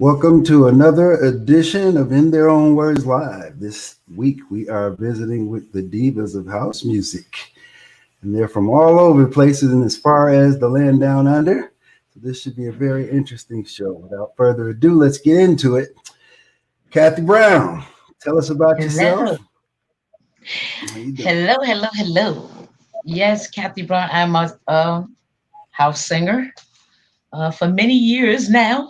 Welcome to another edition of In Their Own Words Live. This week we are visiting with the divas of house music. And they're from all over places and as far as the land down under. So this should be a very interesting show. Without further ado, let's get into it. Kathy Brown, tell us about yourself. Hello. Yes, Kathy Brown. I'm a house singer for many years now.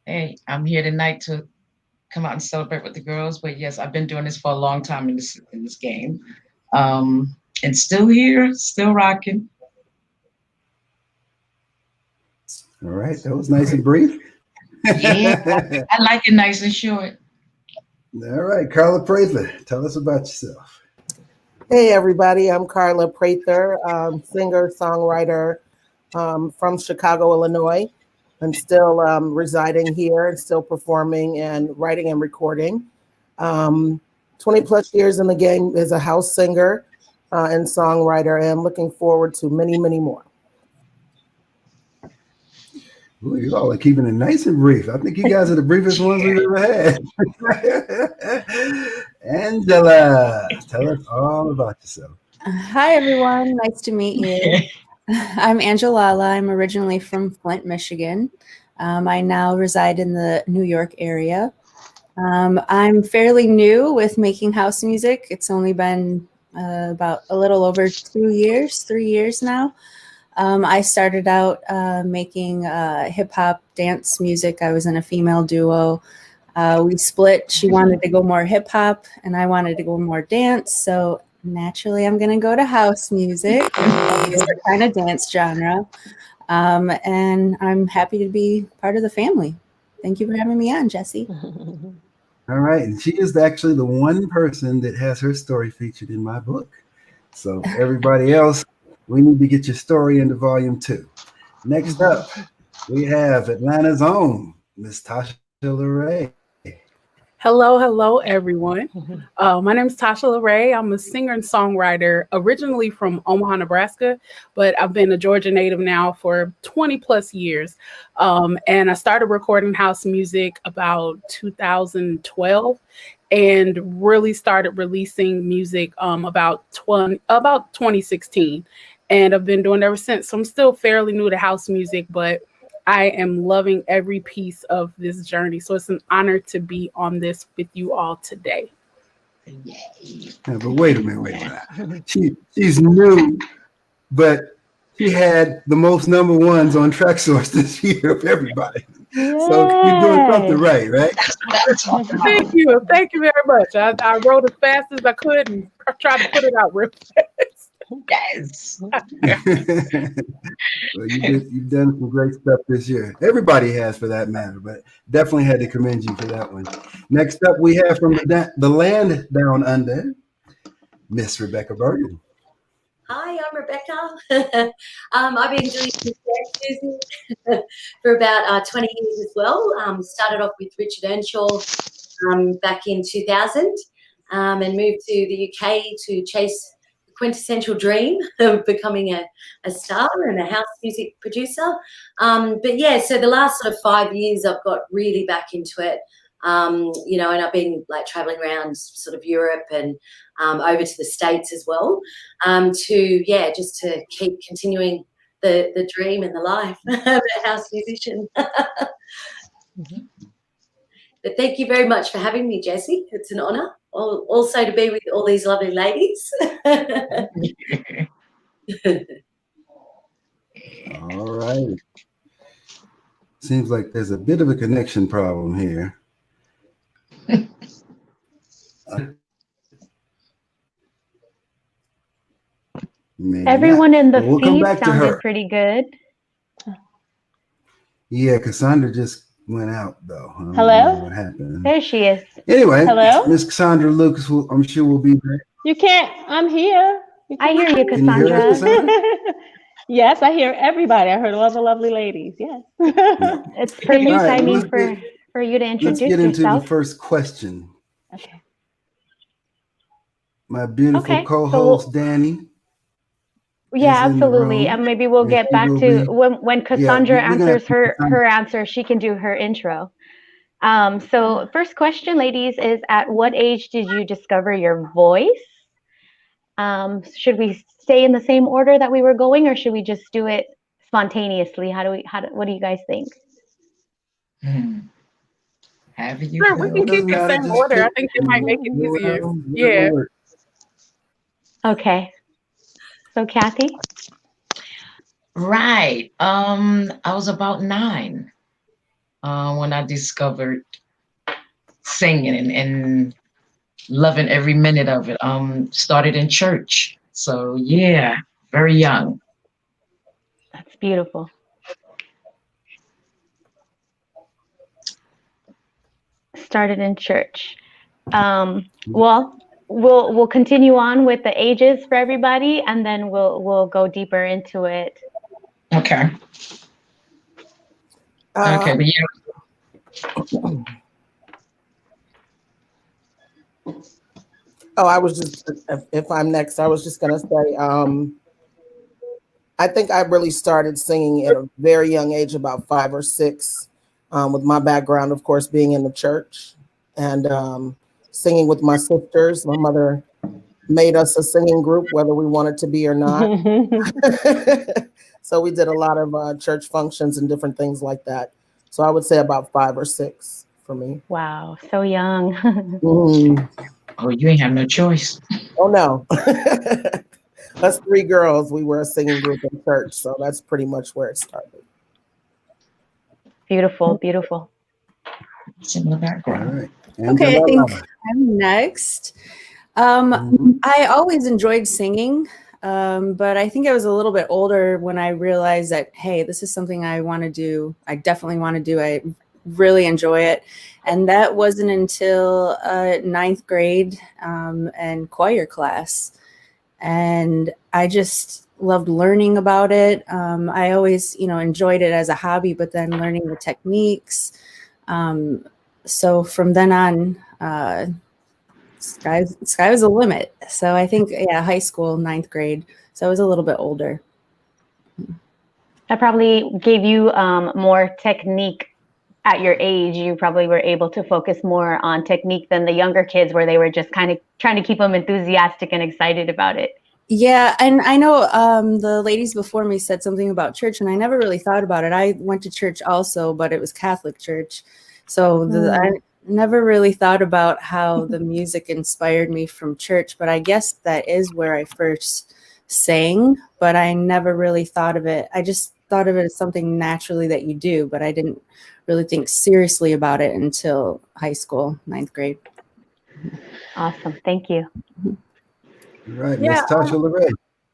Hey, I'm here tonight to come out and celebrate with the girls. But yes, I've been doing this for a long time in this game, and still here, still rocking. All right, that was nice and brief. Yeah, I like it nice and short. All right, Carla Prather, tell us about yourself. Hey, everybody. I'm Carla Prather, singer, songwriter from Chicago, Illinois. I'm still residing here and still performing and writing and recording. 20 plus years in the game as a house singer and songwriter, and looking forward to many, many more. Ooh, you all are keeping it nice and brief. I think you guys are the briefest ones we've ever had. Angela, tell us all about yourself. Hi, everyone. Nice to meet you. I'm Angela. I'm originally from Flint, Michigan. I now reside in the New York area. I'm fairly new with making house music. It's only been about a little over 3 years now. I started out making hip hop dance music. I was in a female duo. We split. She wanted to go more hip hop and I wanted to go more dance. So naturally, I'm going to go to house music. It's a kind of dance genre. And I'm happy to be part of the family. Thank you for having me on, Jesse. All right. And she is actually the one person that has her story featured in my book. So everybody else, we need to get your story into volume 2. Next up, we have Atlanta's own Miss Tasha LeRae. Hello, everyone. My name is Tasha LeRae. I'm a singer and songwriter originally from Omaha, Nebraska, but I've been a Georgia native now for 20 plus years. And I started recording house music about 2012 and really started releasing music about 2016. And I've been doing it ever since. So I'm still fairly new to house music, but I am loving every piece of this journey. So it's an honor to be on this with you all today. Yeah, but wait a minute. She's new, but she had the most number ones on Track Source this year of everybody. Yay. So you're doing something right? Thank you very much. I wrote as fast as I could and tried to put it out real fast. Yes. Well, you've done some great stuff this year. Everybody has, for that matter, but definitely had to commend you for that one. Next up, we have from the land down under, Miss Rebecca Burton. Hi, I'm Rebecca. I've been doing dance music for about 20 years as well. Started off with Richard Earnshaw back in 2000 and moved to the UK to chase quintessential dream of becoming a star and a house music producer. But yeah, so the last sort of 5 years I've got really back into it, and I've been like traveling around sort of Europe and over to the States as well, just to keep continuing the dream and the life of a house musician. But thank you very much for having me, Jessie. It's an honour. Also to be with all these lovely ladies. All right. Seems like there's a bit of a connection problem here. Everyone in the feed sounded pretty good. Yeah, Cassandra just went out though. Hello? What happened? There she is. Anyway, hello, Miss Cassandra Lucas, I'm sure will be there. You can't. I'm here. I hear you, Cassandra. Can you hear us, Cassandra? Yes, I hear everybody. I heard all the lovely ladies. Yes. Yeah. It's pretty exciting for you to introduce yourself. Let's get into the first question. Okay. My beautiful co-host Danny. Yeah, is in the absolutely. room. And maybe we'll And get she back will to be, when yeah, Cassandra we're gonna have answers to get her answer, she can do her intro. So first question, ladies, is at what age did you discover your voice? Should we stay in the same order that we were going, or should we just do it spontaneously? What do you guys think? Have you Sure, we go? can It keep doesn't the matter, same just order. I pick think it might make it go easier. around, whatever Yeah. works. Okay. So Kathy? Right. I was about 9 when I discovered singing and loving every minute of it. Started in church. So yeah, very young. That's beautiful. Started in church. Well, we'll continue on with the ages for everybody, and then we'll go deeper into it. Okay. Okay. But yeah. Oh, I was just, if I'm next, I was just going to say, I think I really started singing at a very young age, about 5 or 6, with my background, of course, being in the church and singing with my sisters. My mother made us a singing group, whether we wanted to be or not. So we did a lot of church functions and different things like that. So I would say about 5 or 6 for me. Wow, so young. Oh, you ain't have no choice. Oh, no. Us 3 girls, we were a singing group in church. So that's pretty much where it started. Beautiful, beautiful. Similar background. All right. Okay, I think Angela. I'm next. I always enjoyed singing, but I think I was a little bit older when I realized that, hey, this is something I want to do. I definitely want to do. I really enjoy it. And that wasn't until 9th grade and choir class. And I just loved learning about it. I always, enjoyed it as a hobby, but then learning the techniques. So from then on, sky was the limit. So I think, high school, 9th grade. So I was a little bit older. That probably gave you more technique at your age. You probably were able to focus more on technique than the younger kids, where they were just kind of trying to keep them enthusiastic and excited about it. Yeah, and I know the ladies before me said something about church, and I never really thought about it. I went to church also, but it was Catholic church. So I never really thought about how the music inspired me from church, but I guess that is where I first sang, but I never really thought of it. I just thought of it as something naturally that you do, but I didn't really think seriously about it until high school, 9th grade. Awesome. Thank you. All right. Yeah, Miss Tasha LeRae.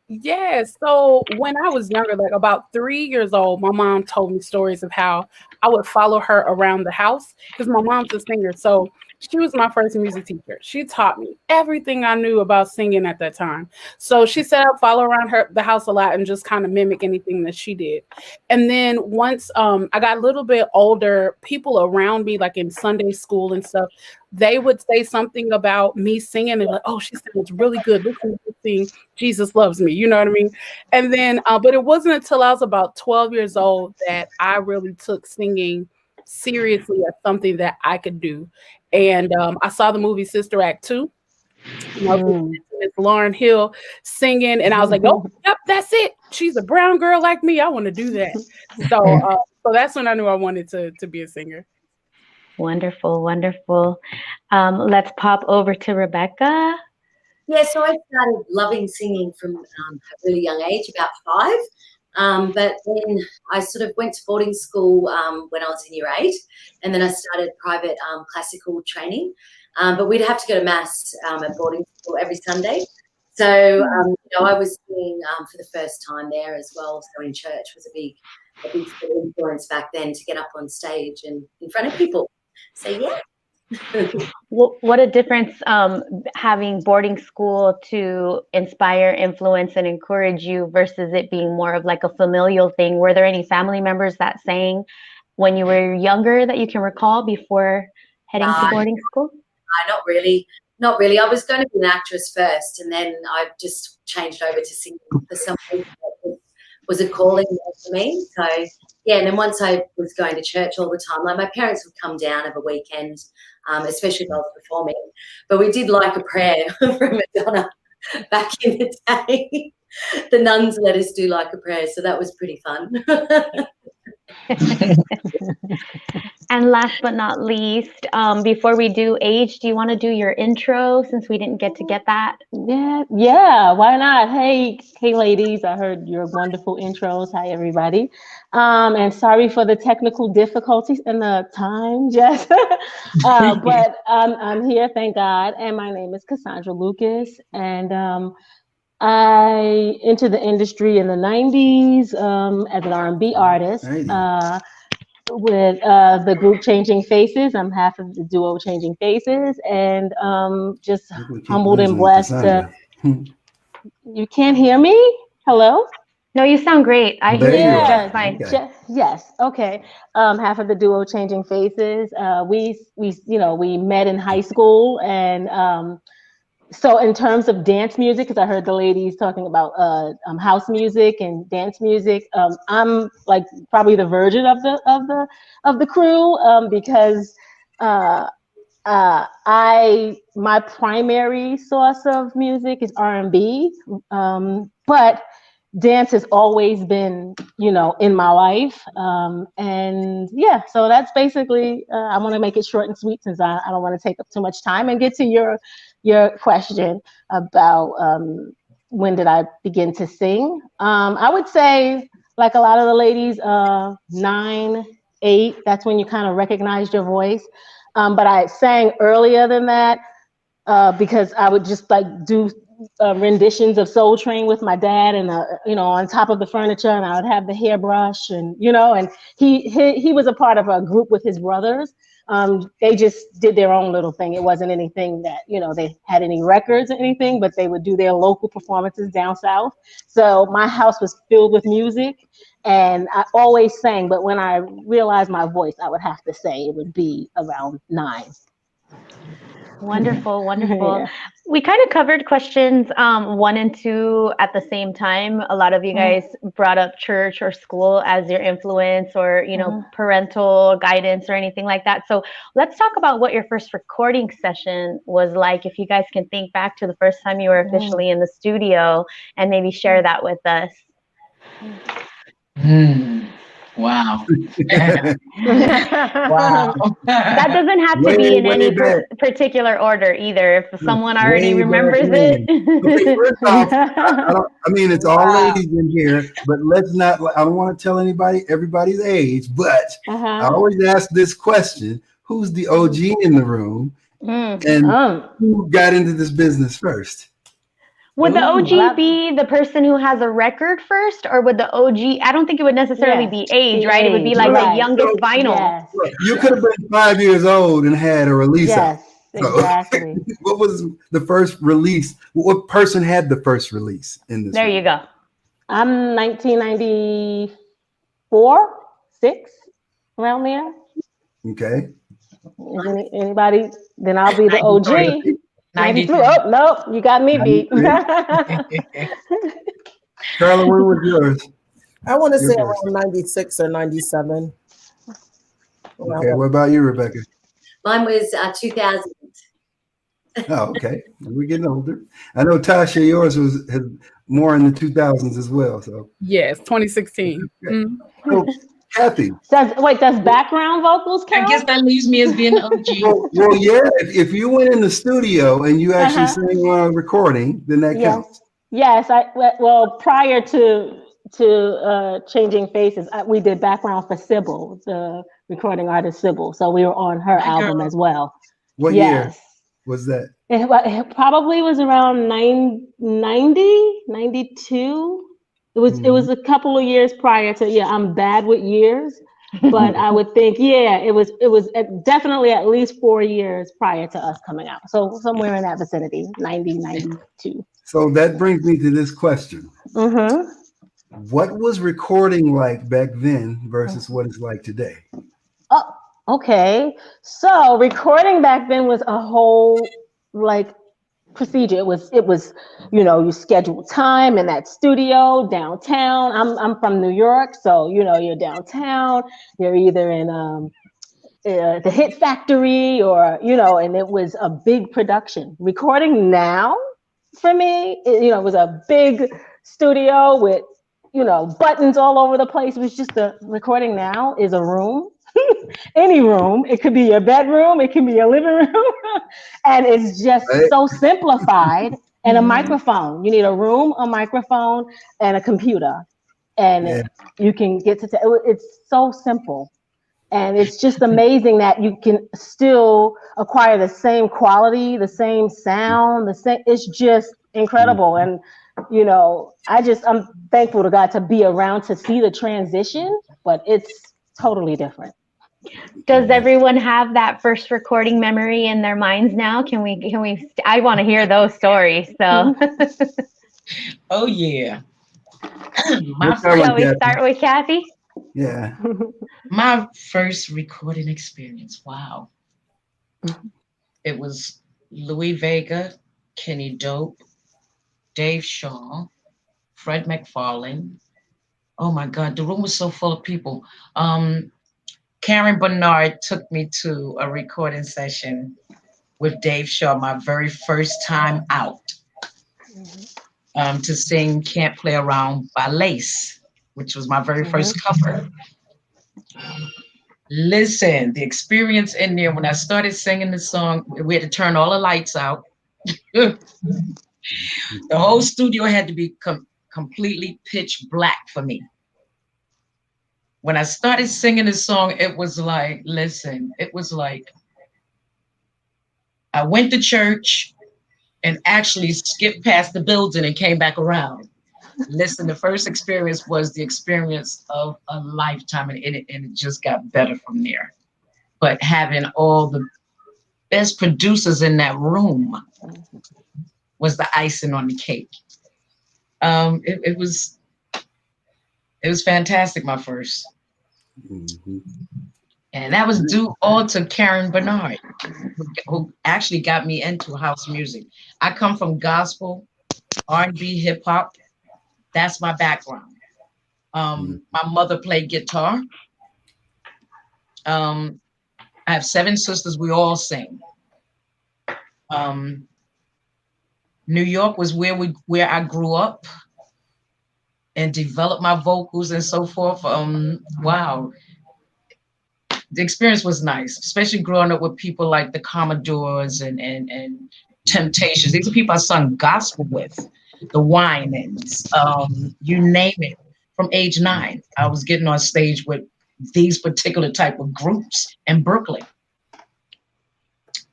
Yeah, so when I was younger, like about 3 years old, my mom told me stories of how I would follow her around the house because my mom's a singer. So she was my first music teacher. She taught me everything I knew about singing at that time. So she said I'd follow around the house a lot and just kind of mimic anything that she did. And then once I got a little bit older, people around me, like in Sunday school and stuff, they would say something about me singing. They're like, "Oh, she sounds really good. Listen to her sing. Jesus loves me." You know what I mean? And then, but it wasn't until I was about 12 years old that I really took singing seriously as something that I could do. And I saw the movie Sister Act 2. Miss Lauryn Hill singing, and I was like, "Oh, yep, that's it. She's a brown girl like me. I want to do that." So that's when I knew I wanted to be a singer. Wonderful, wonderful. Let's pop over to Rebecca. Yeah, so I started loving singing from a really young age, about 5. But then I sort of went to boarding school when I was in year 8, and then I started private classical training. But we'd have to go to mass at boarding school every Sunday. So, I was singing for the first time there as well. So in church was a big influence back then to get up on stage and in front of people. So, yeah. What a difference having boarding school to inspire, influence, and encourage you versus it being more of like a familial thing. Were there any family members that sang when you were younger that you can recall before heading to boarding school? Not really. Not really. I was going to be an actress first, and then I just changed over to singing for some reason. It was a calling for me. So, yeah, and then once I was going to church all the time, like my parents would come down every weekend, especially if I was performing. But we did like a prayer from Madonna back in the day. The nuns let us do like a prayer, so that was pretty fun. And last but not least, before we do age, do you want to do your intro since we didn't get to get that? Yeah, why not? Hey, ladies, I heard your wonderful intros. Hi, everybody. And sorry for the technical difficulties and the time, Jess. But I'm here, thank God. And my name is Cassandra Lucas. And I entered the industry in the 90s as an R&B artist. With the group Changing Faces. I'm half of the duo Changing Faces, and just humbled and blessed to. You can't hear me? Hello? No, you sound great. I hear you just fine. Okay. Yes. Okay. Half of the duo Changing Faces. We met in high school, and so in terms of dance music, because I heard the ladies talking about house music and dance music, I'm like probably the virgin of the crew because my primary source of music is R&B, but dance has always been, in my life. And yeah, so that's basically, I want to make it short and sweet since I don't want to take up too much time and get to your question about when did I begin to sing. I would say, like a lot of the ladies, 9, 8, that's when you kind of recognized your voice. But I sang earlier than that because I would just like do renditions of Soul Train with my dad, and on top of the furniture, and I would have the hairbrush, and and he was a part of a group with his brothers. They just did their own little thing. It wasn't anything that they had any records or anything, but they would do their local performances down south. So my house was filled with music, and I always sang. But when I realized my voice, I would have to say it would be around 9. Wonderful. Yeah. We kind of covered questions 1 and 2 at the same time. A lot of you guys brought up church or school as your influence, or parental guidance or anything like that. So let's talk about what your first recording session was like. If you guys can think back to the first time you were officially in the studio, and maybe share that with us. Wow. Wow. That doesn't have to be in any particular order either. If someone already remembers it. Okay, first off, I mean, it's all ladies in here, but I don't want to tell everybody's age, but I always ask this question: who's the OG in the room? And who got into this business first? Would the OG be the person who has a record first, or would the OG, I don't think it would necessarily be age, right? It would be like the youngest vinyl. Yes. You could have been 5 years old and had a release out. So, exactly. What was the first release? What person had the first release in this? There you go. I'm 1994, 6, around there. Okay. Anybody? Then I'll be the OG. 93. Oh, no, you got me beat. Carla, where was yours? I want to say around 96 or 97. Okay, what about you, Rebecca? Mine was 2000. Oh, okay. We're getting older. I know, Tasha, yours was more in the 2000s as well. So Yes, 2016. Okay. So, Kathy. Does background vocals count? I guess that leaves me as being OG. Well, yeah. If you went in the studio and you actually sang on a recording, then that counts. Yes. Prior to Changing Faces, we did background for Sybil, the recording artist Sybil. So we were on her album as well. What year was that? It probably was around 90, 92. It was a couple of years prior to, I'm bad with years, but I would think, it was definitely at least 4 years prior to us coming out. So somewhere in that vicinity, 90, 92. So that brings me to this question. What was recording like back then versus what it's like today? Oh, okay. So recording back then was a whole like procedure. It was, you schedule time in that studio downtown. I'm from New York, so you're downtown. You're either in the Hit Factory or and it was a big production. Recording now for me, it was a big studio with buttons all over the place. It was just the recording now is a room. Any room. It could be your bedroom, it can be your living room, and it's just so simplified. And a microphone. You need a room, a microphone, and a computer, and you can get to. It's so simple, and it's just amazing that you can still acquire the same quality, the same sound, the same. It's just incredible, and I'm thankful to God to be around to see the transition, but it's totally different. Does everyone have that first recording memory in their minds now? Can we I want to hear those stories. So Oh yeah. Shall we start with Kathy? Yeah. My first recording experience. Wow. It was Louis Vega, Kenny Dope, Dave Shaw, Fred McFarlane. Oh my God, the room was so full of people. Karen Bernard took me to a recording session with Dave Shaw, my very first time out, to sing Can't Play Around by Lace, which was my very first cover. Listen, the experience in there, when I started singing the song, we had to turn all the lights out. The whole studio had to be completely pitch black for me. When I started singing this song, it was like, listen, it was like I went to church and actually skipped past the building and came back around. Listen, the first experience was the experience of a lifetime, and it just got better from there. But having all the best producers in that room was the icing on the cake. It was fantastic, my first. And that was due all to Karen Bernard, who actually got me into house music. I come from gospel, R&B, hip hop. That's my background. My mother played guitar. I have 7 sisters. We all sing. New York was where I grew up and developed my vocals and so forth. Wow. The experience was nice, especially growing up with people like the Commodores and Temptations. These are people I sung gospel with, the Winans, you name it. From age 9, I was getting on stage with these particular type of groups in Brooklyn.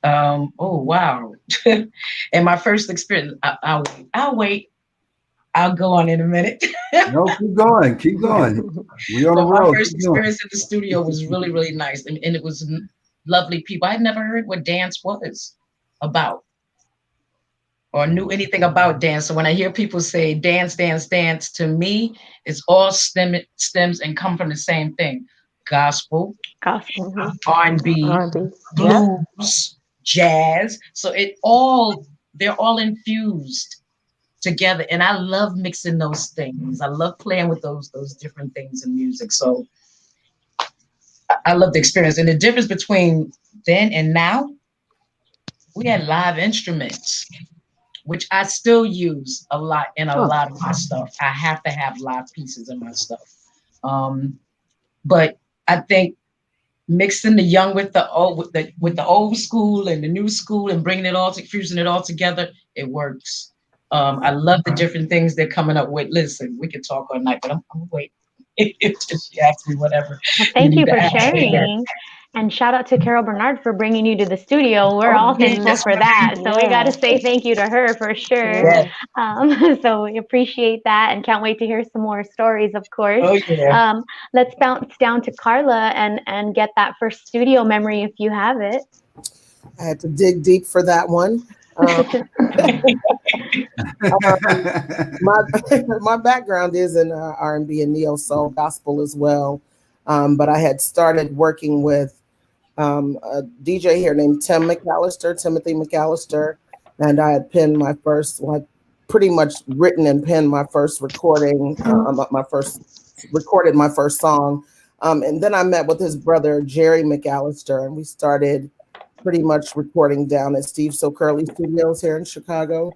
Oh, wow. And my first experience, I'll wait. I'll go on in a minute. No, keep going. Keep going. We on the road. My first experience in the studio was really, really nice. And it was lovely people. I'd never heard what dance was about or knew anything about dance. So when I hear people say dance, dance, dance, to me, it's all stems and come from the same thing. Gospel, R&B, blues, jazz. So they're all infused together, and I love mixing those things. I love playing with those different things in music. So I love the experience. And the difference between then and now, we had live instruments, which I still use a lot in a lot of my stuff. I have to have live pieces in my stuff. But I think mixing the young with the old school and the new school and bringing it all fusing it all together, it works. I love the different things they're coming up with. Listen, we could talk all night, but I'm wait. If she asks me whatever. Well, thank you for sharing. And shout out to Carol Bernard for bringing you to the studio. We're all thankful for that. So we got to say thank you to her for sure. Yeah. So we appreciate that and can't wait to hear some more stories, of course. Oh, yeah. Let's bounce down to Carla and get that first studio memory if you have it. I had to dig deep for that one. My background is in R&B and neo soul gospel as well, but I had started working with a DJ here named Timothy McAllister, and I had penned my first, like, pretty much written and penned my first recording, recorded my first song. And then I met with his brother, Jerry McAllister, and we started pretty much recording down at Steve So Curly Studios here in Chicago.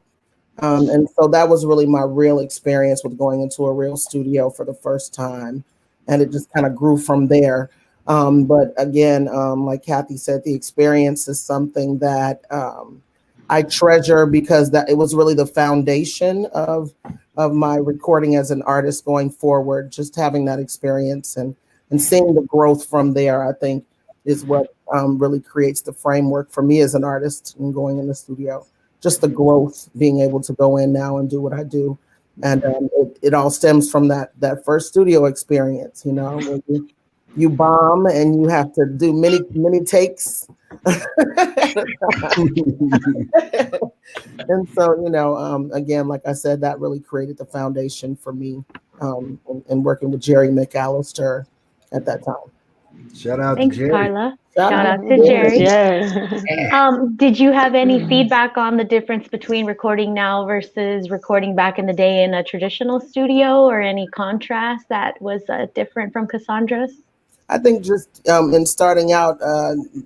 And so that was really my real experience with going into a real studio for the first time. And it just kind of grew from there. But again, like Kathy said, the experience is something that I treasure because that it was really the foundation of my recording as an artist going forward. Just having that experience and seeing the growth from there, I think, is what really creates the framework for me as an artist and going in the studio. Just the growth, being able to go in now and do what I do. And it all stems from that first studio experience, you know, where you bomb and you have to do many takes. And so, you know, again, like I said, that really created the foundation for me in working with Jerry McAllister at that time. Shout out Thanks, to Jerry. Carla. Shout Shout out out to to Jerry. Yeah. Did you have any feedback on the difference between recording now versus recording back in the day in a traditional studio, or any contrast that was different from Cassandra's? I think just in starting out,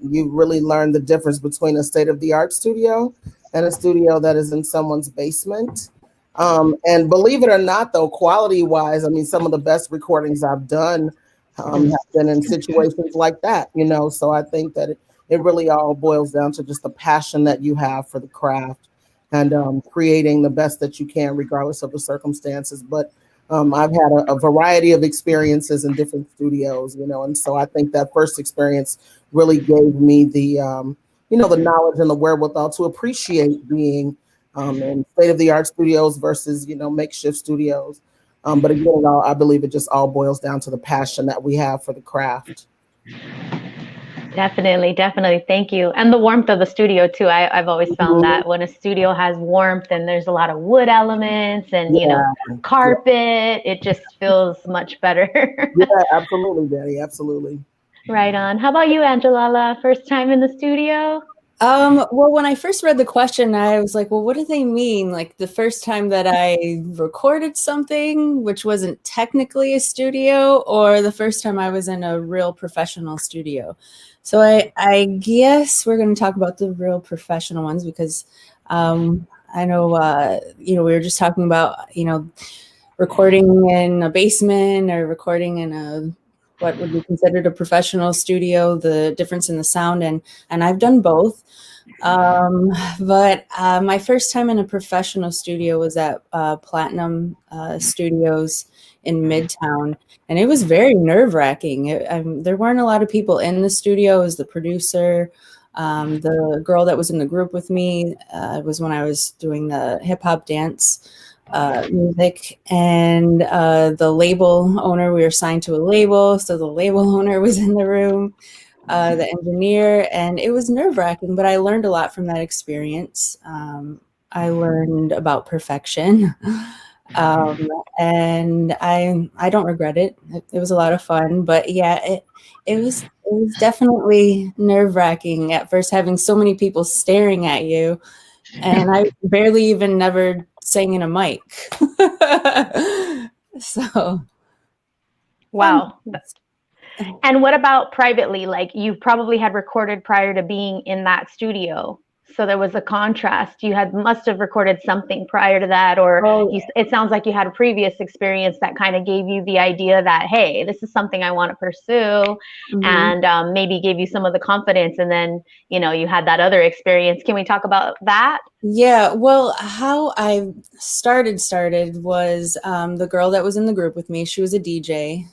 you really learn the difference between a state-of-the-art studio and a studio that is in someone's basement. And believe it or not, though, quality-wise, I mean, some of the best recordings I've done have been in situations like that, you know. So I think that it really all boils down to just the passion that you have for the craft and creating the best that you can, regardless of the circumstances. But I've had a variety of experiences in different studios, you know, and so I think that first experience really gave me the, you know, the knowledge and the wherewithal to appreciate being in state-of-the-art studios versus, you know, makeshift studios. But again, I believe it just all boils down to the passion that we have for the craft. Definitely. Thank you. And the warmth of the studio too. I've always found that when a studio has warmth and there's a lot of wood elements and, you know, carpet, it just feels much better. Yeah, absolutely, Daddy. Absolutely. Right on. How about you, Angela? First time in the studio? Well, when I first read the question, I was like, well, what do they mean? Like the first time that I recorded something, which wasn't technically a studio, or the first time I was in a real professional studio? So I guess we're going to talk about the real professional ones because I know, you know, we were just talking about, you know, recording in a basement or recording in a what would be considered a professional studio, the difference in the sound, and I've done both. But my first time in a professional studio was at Platinum Studios in Midtown, and it was very nerve-wracking. There weren't a lot of people in the studio. It was the producer, the girl that was in the group with me. It was when I was doing the hip-hop dance music, and the label owner, we were signed to a label, so the label owner was in the room, the engineer, and it was nerve-wracking, but I learned a lot from that experience. I learned about perfection, and I don't regret it. It was a lot of fun, but yeah, it was definitely nerve-wracking at first, having so many people staring at you, and I barely even never sang in a mic. So, wow. And what about privately? Like you probably had recorded prior to being in that studio. So there was a contrast. You must have recorded something prior to that, or it sounds like you had a previous experience that kind of gave you the idea that, hey, this is something I want to pursue, and maybe gave you some of the confidence. And then, you know, you had that other experience. Can we talk about that? Yeah, well, how I started was the girl that was in the group with me. She was a DJ.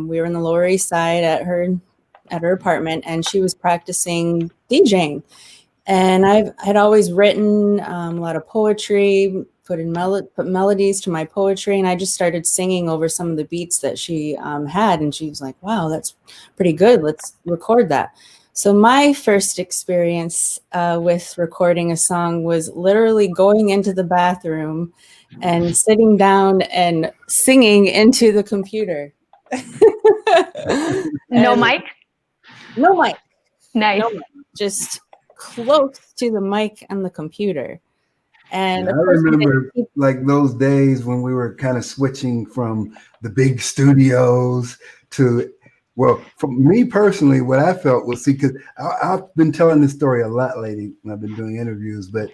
We were in the Lower East Side at her apartment, and she was practicing DJing. And I had always written a lot of poetry, put melodies to my poetry, and I just started singing over some of the beats that she had. And she was like, wow, that's pretty good. Let's record that. So my first experience with recording a song was literally going into the bathroom and sitting down and singing into the computer. No mic? No mic. Nice. No mic. Just close to the mic and the computer. And And I of course, remember like those days when we were kind of switching from the big studios to, well, for me personally, what I felt was, see, because I've been telling this story a lot lately when I've been doing interviews, but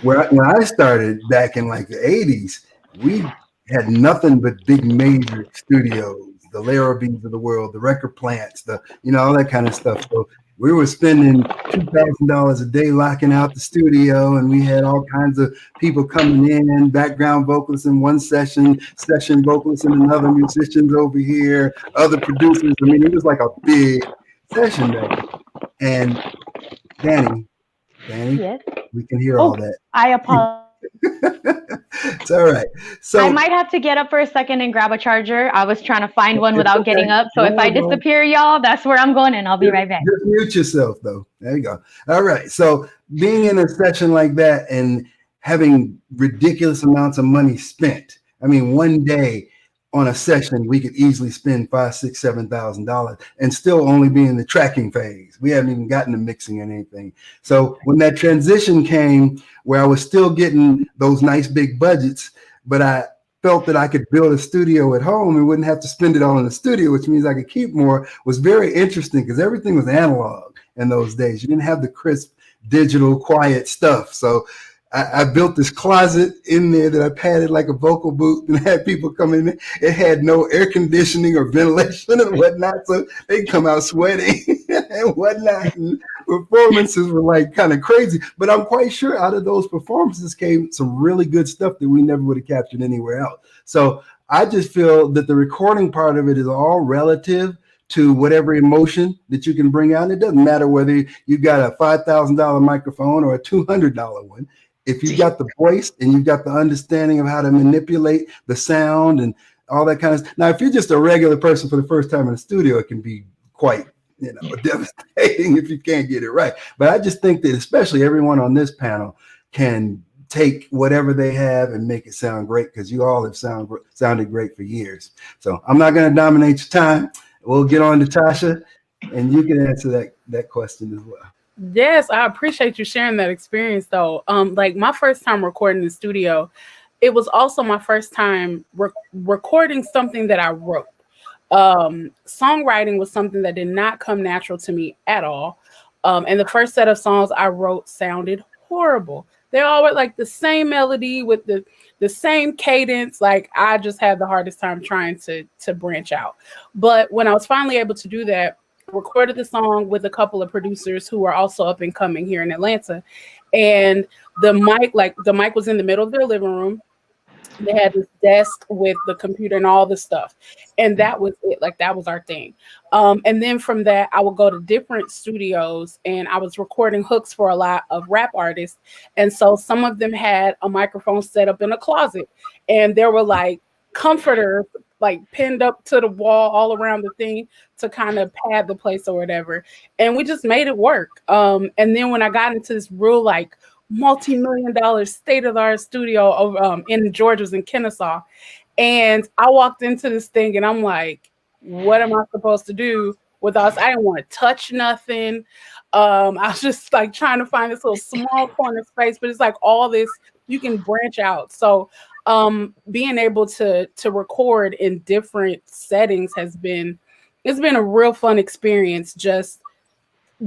when I started back in like the 80s, we had nothing but big major studios, the Larrabees of the world, the record plants, all that kind of stuff. So we were spending $2,000 a day locking out the studio, and we had all kinds of people coming in, background vocalists in one session vocalists in another, musicians over here, other producers. I mean, it was like a big session back then. And Danny, Yes. we can hear all that. I apologize. It's all right. So I might have to get up for a second and grab a charger. I was trying to find one without okay. getting up. So if I disappear, y'all, that's where I'm going, and I'll be right back. Just mute yourself, though. There you go. All right. So being in a session like that and having ridiculous amounts of money spent. I mean, one day on a session, we could easily spend $5,000, $6,000, $7,000 and still only be in the tracking phase. We haven't even gotten to mixing and anything. So when that transition came where I was still getting those nice big budgets, but I felt that I could build a studio at home and wouldn't have to spend it all in the studio, which means I could keep more, was very interesting because everything was analog in those days. You didn't have the crisp, digital, quiet stuff. So I built this closet in there that I padded like a vocal booth and had people come in. It had no air conditioning or ventilation and whatnot, so they come out sweating and whatnot. And performances were like kind of crazy, but I'm quite sure out of those performances came some really good stuff that we never would have captured anywhere else. So I just feel that the recording part of it is all relative to whatever emotion that you can bring out. And it doesn't matter whether you got a $5,000 microphone or a $200 one. If you've got the voice and you've got the understanding of how to manipulate the sound and all that kind of stuff. Now, if you're just a regular person for the first time in the studio, it can be quite, devastating if you can't get it right. But I just think that especially everyone on this panel can take whatever they have and make it sound great, because you all have sounded great for years. So I'm not going to dominate your time. We'll get on to Tasha, and you can answer that question as well. Yes, I appreciate you sharing that experience though. Like my first time recording in the studio, it was also my first time recording something that I wrote. Songwriting was something that did not come natural to me at all. And the first set of songs I wrote sounded horrible. They all were like the same melody with the same cadence. Like I just had the hardest time trying to branch out. But when I was finally able to do that, recorded the song with a couple of producers who are also up and coming here in Atlanta. And the mic was in the middle of their living room. They had this desk with the computer and all this stuff. And that was it. Like that was our thing. And then from that, I would go to different studios and I was recording hooks for a lot of rap artists. And so some of them had a microphone set up in a closet, and there were like comforters like pinned up to the wall all around the thing to kind of pad the place or whatever. And we just made it work. And then when I got into this real like multi-million-dollar state-of-the-art studio over in Georgia's in Kennesaw, and I walked into this thing and I'm like, what am I supposed to do with us? I didn't want to touch nothing. I was just like trying to find this little small corner space, but it's like all this, you can branch out. So being able to record in different settings it's been a real fun experience, just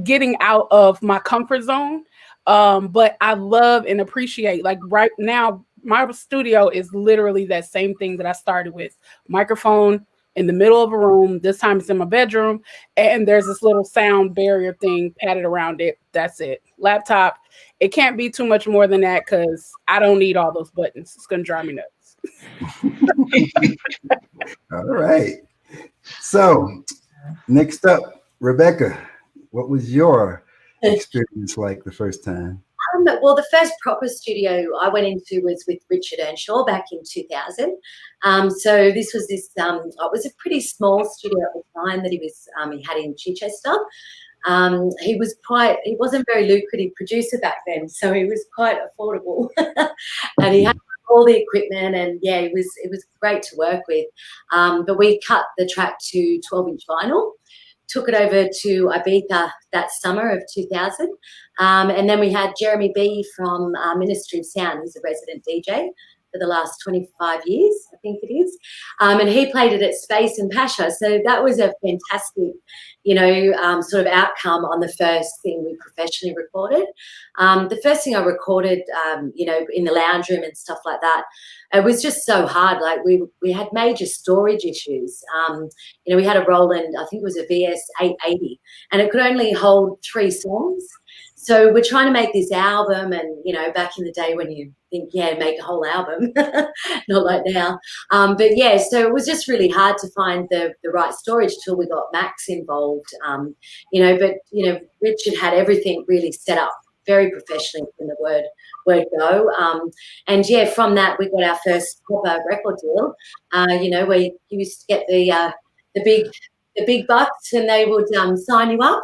getting out of my comfort zone. But I love and appreciate, like right now, my studio is literally that same thing that I started with. Microphone in the middle of a room. This time it's in my bedroom, and there's this little sound barrier thing padded around it. That's it. Laptop. It can't be too much more than that because I don't need all those buttons. It's gonna drive me nuts. All right. So next up, Rebecca, what was your experience like the first time? Well, the first proper studio I went into was with Richard Earnshaw back in 2000. So this was it was a pretty small studio at the time that he had in Chichester. He wasn't very lucrative producer back then, so he was quite affordable, and he had all the equipment, and yeah, it was great to work with. But we cut the track to 12-inch vinyl. Took it over to Ibiza that summer of 2000. And then we had Jeremy B from Ministry of Sound, who's a resident DJ for the last 25 years, I think it is. And he played it at Space and Pasha. So that was a fantastic, sort of outcome on the first thing we professionally recorded. The first thing I recorded, in the lounge room and stuff like that, it was just so hard. Like we had major storage issues. We had a Roland, I think it was a VS 880, and it could only hold 3 songs. So we're trying to make this album, and back in the day when you think, make a whole album, not like now. But yeah, so it was just really hard to find the right storage till we got Max involved. But Richard had everything really set up very professionally from the word go. And yeah, from that we got our first proper record deal. Where you used to get the big bucks and they would sign you up,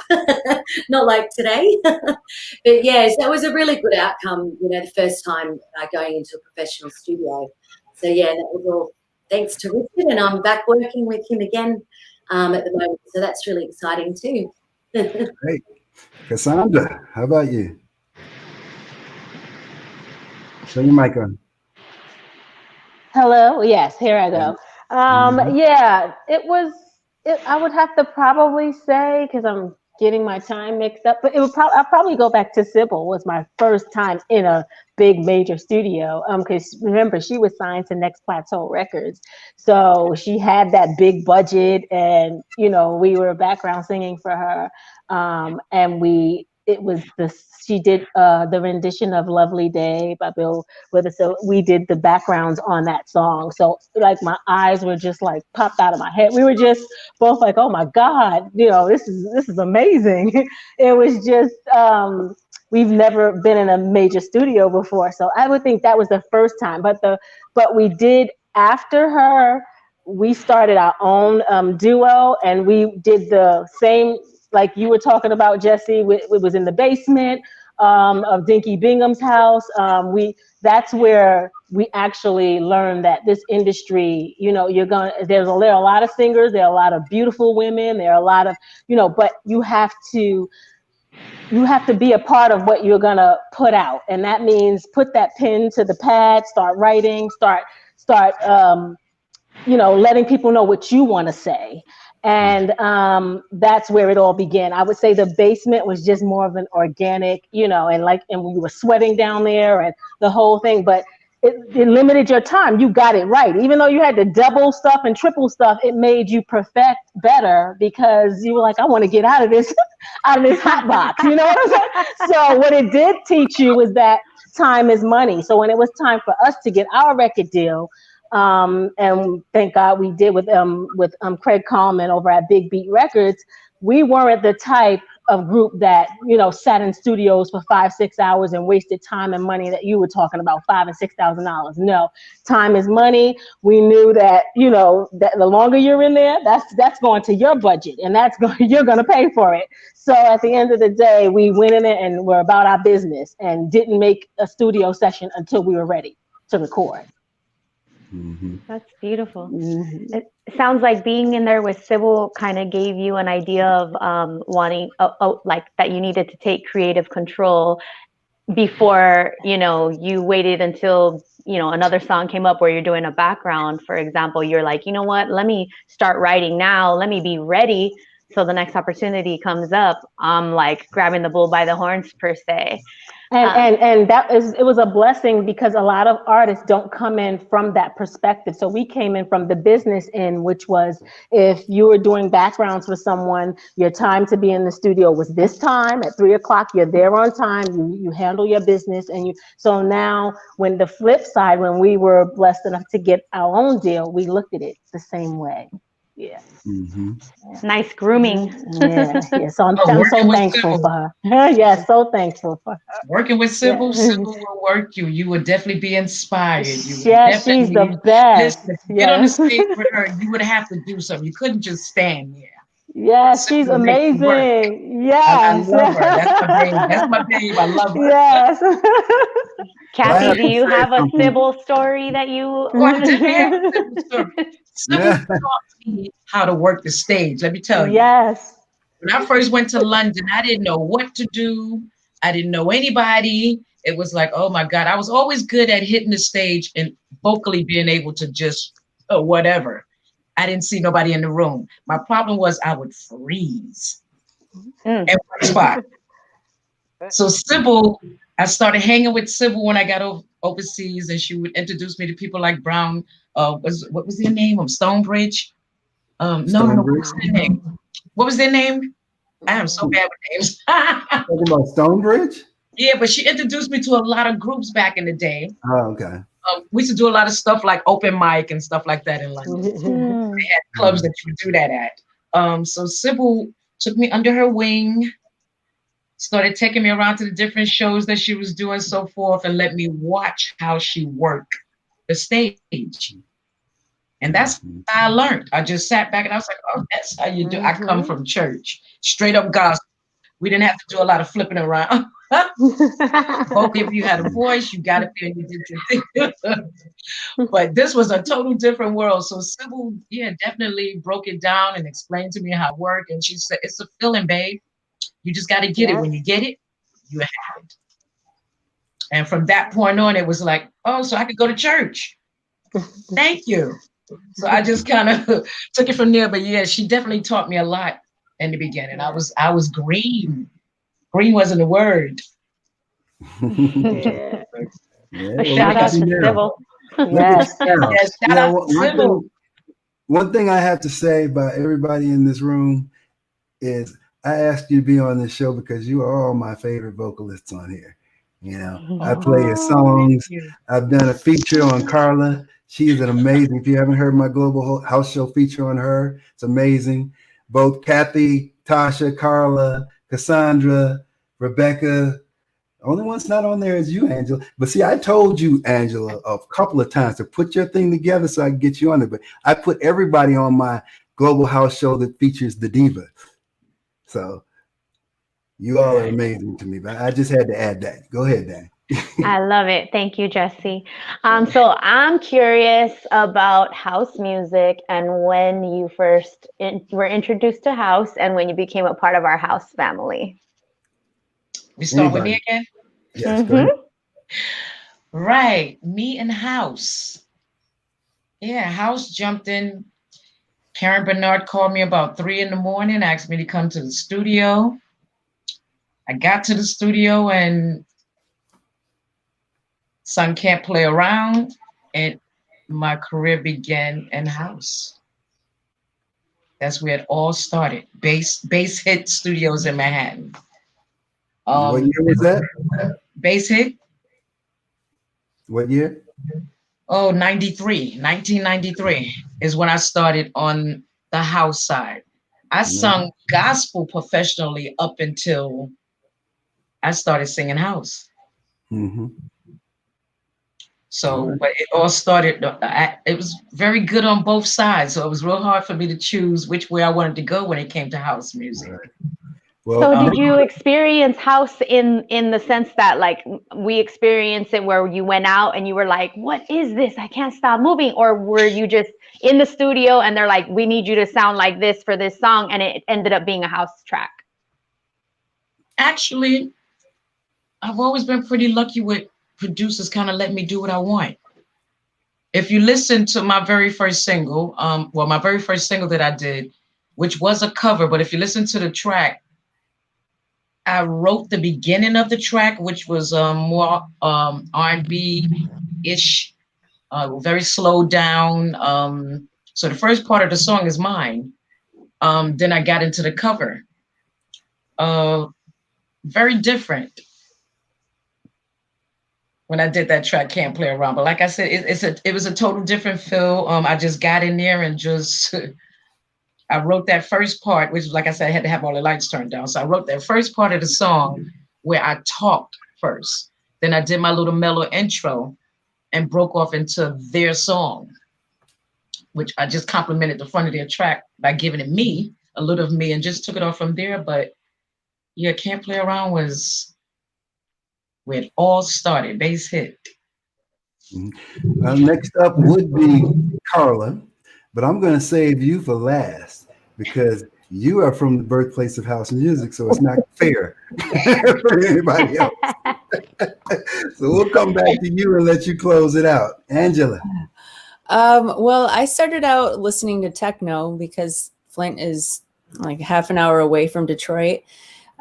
not like today. But yes, that was a really good outcome, the first time going into a professional studio. So yeah, that was all thanks to Richard, and I'm back working with him again at the moment. So that's really exciting too. Great. Cassandra, how about you? Show your mic on. Hello. Yes, here I go. Yeah, I would have to probably say, because I'm getting my time mixed up, but I'll probably go back to Sybil. Was my first time in a big major studio. Because remember, she was signed to Next Plateau Records, so she had that big budget, and we were background singing for her, and she did the rendition of Lovely Day by Bill Withers. So we did the backgrounds on that song. So like my eyes were just like popped out of my head. We were just both like, oh my God, this is amazing. It was just, we've never been in a major studio before. So I would think that was the first time, but we did after her, we started our own duo, and we did the same, like you were talking about, Jesse. It was in the basement of Dinky Bingham's house. That's where we actually learned that this industry, there are a lot of singers, there are a lot of beautiful women, there are a lot of, but you have to be a part of what you're gonna put out, and that means put that pen to the pad, start writing, start letting people know what you want to say. And that's where it all began. I would say the basement was just more of an organic, and we were sweating down there and the whole thing, but it limited your time. You got it right. Even though you had to double stuff and triple stuff, it made you perfect better, because you were like, I want to get out of this hot box. You know what I'm saying? So what it did teach you was that time is money. So when it was time for us to get our record deal, and thank God we did with Craig Coleman over at Big Beat Records, we weren't the type of group that sat in studios for 5-6 hours and wasted time and money that you were talking about, $5,000 and $6,000. No, time is money. We knew that that the longer you're in there, that's going to your budget, and you're going to pay for it. So at the end of the day, we went in there and were about our business and didn't make a studio session until we were ready to record. Mm-hmm. That's beautiful. Mm-hmm. It sounds like being in there with Sybil kind of gave you an idea of wanting, like that you needed to take creative control before, you waited until, another song came up where you're doing a background, for example. You're like, you know what, let me start writing now. Let me be ready. So the next opportunity comes up, I'm like grabbing the bull by the horns, per se. And it was a blessing, because a lot of artists don't come in from that perspective. So we came in from the business end, which was, if you were doing backgrounds for someone, your time to be in the studio was this time at 3:00. You're there on time. You handle your business, so now when the flip side, when we were blessed enough to get our own deal, we looked at it the same way. Yeah. Mm-hmm. Nice grooming. Yeah. So I'm so thankful for her. Yeah, so thankful for her. Working with Sybil, Sybil will work you. You would definitely be inspired. She's the best. Listen, get on the stage with her. You would have to do something. You couldn't just stand there. Yes, she's amazing. Yes. I love her. That's my babe. That's my babe. I love her. Yes. Kathy, do you have a Sybil story that you want to share? Sybil taught me how to work the stage. Let me tell you. Yes. When I first went to London, I didn't know what to do. I didn't know anybody. It was like, oh my God, I was always good at hitting the stage and vocally being able to just whatever. I didn't see nobody in the room. My problem was I would freeze at one spot. So Sybil, I started hanging with Sybil when I got overseas, and she would introduce me to people like Brown. What was their name? Stonebridge. No, what was their name? What was their name? I am so bad with names. Talking about Stonebridge? Yeah, but she introduced me to a lot of groups back in the day. Oh, okay. We used to do a lot of stuff like open mic and stuff like that in London. They had clubs that you would do that at. So Sybil took me under her wing, started taking me around to the different shows that she was doing, so forth, and let me watch how she worked the stage. And that's how I learned. I just sat back and I was like, oh, that's how you do. I come from church, straight up gospel. We didn't have to do a lot of flipping around. Both if you had a voice, you got it there and you did your thing. But this was a total different world. So Sybil, yeah, definitely broke it down and explained to me how it worked. And she said, it's a feeling, babe. You just got to get it. When you get it, you have it. And from that point on, it was like, oh, so I could go to church. Thank you. So I just kind of took it from there. But yeah, she definitely taught me a lot in the beginning. I was green. Green wasn't a word. Yeah. Shout out to Sybil. Yes. Yes, shout out to Sybil. One thing I have to say about everybody in this room is I asked you to be on this show because you are all my favorite vocalists on here. You know, I play your songs. I've done a feature on Carla. She is an amazing. If you haven't heard my Global House Show feature on her, it's amazing. Both Kathy, Tasha, Carla, Cassandra, Rebecca. The only one's not on there is you, Angela. But see, I told you, Angela, a couple of times to put your thing together so I can get you on it. But I put everybody on my Global House Show that features the Diva. So you all are amazing to me. But I just had to add that. Go ahead, Dan. I love it. Thank you, Jesse. So I'm curious about house music and when you first were introduced to house and when you became a part of our house family. We start with me again? Yes, go ahead. Right. Me and house. Yeah, house jumped in. Karen Bernard called me about 3 a.m, asked me to come to the studio. I got to the studio and son can't play around, and my career began in house. That's where it all started. Bass Hit Studios in Manhattan. What year was that? Bass Hit. What year? Oh, 1993 is when I started on the house side. I sung gospel professionally up until I started singing house. So, but it all started, it was very good on both sides. So it was real hard for me to choose which way I wanted to go when it came to house music. Well, So did you experience house in the sense that like we experienced it where you went out and you were like, what is this? I can't stop moving. Or were you just in the studio and they're like, we need you to sound like this for this song, and it ended up being a house track? Actually, I've always been pretty lucky with producers kind of let me do what I want. If you listen to my very first single, my very first single that I did, which was a cover, but if you listen to the track, I wrote the beginning of the track, which was more R&B-ish, very slowed down. So the first part of the song is mine. Then I got into the cover. Very different. When I did that track, Can't Play Around. But like I said, it was a total different feel. I just got in there and just, I wrote that first part, which like I said, I had to have all the lights turned down. So I wrote that first part of the song where I talked first. Then I did my little mellow intro and broke off into their song, which I just complimented the front of their track by giving it me, a little of me, and just took it off from there. But yeah, Can't Play Around was where it all started, Bass Hit. Next up would be Carla, but I'm going to save you for last because You are from the birthplace of house music, so it's not fair for anybody else. So we'll come back to you and let you close it out. Angela. Well, I started out listening to techno because Flint is like half an hour away from Detroit.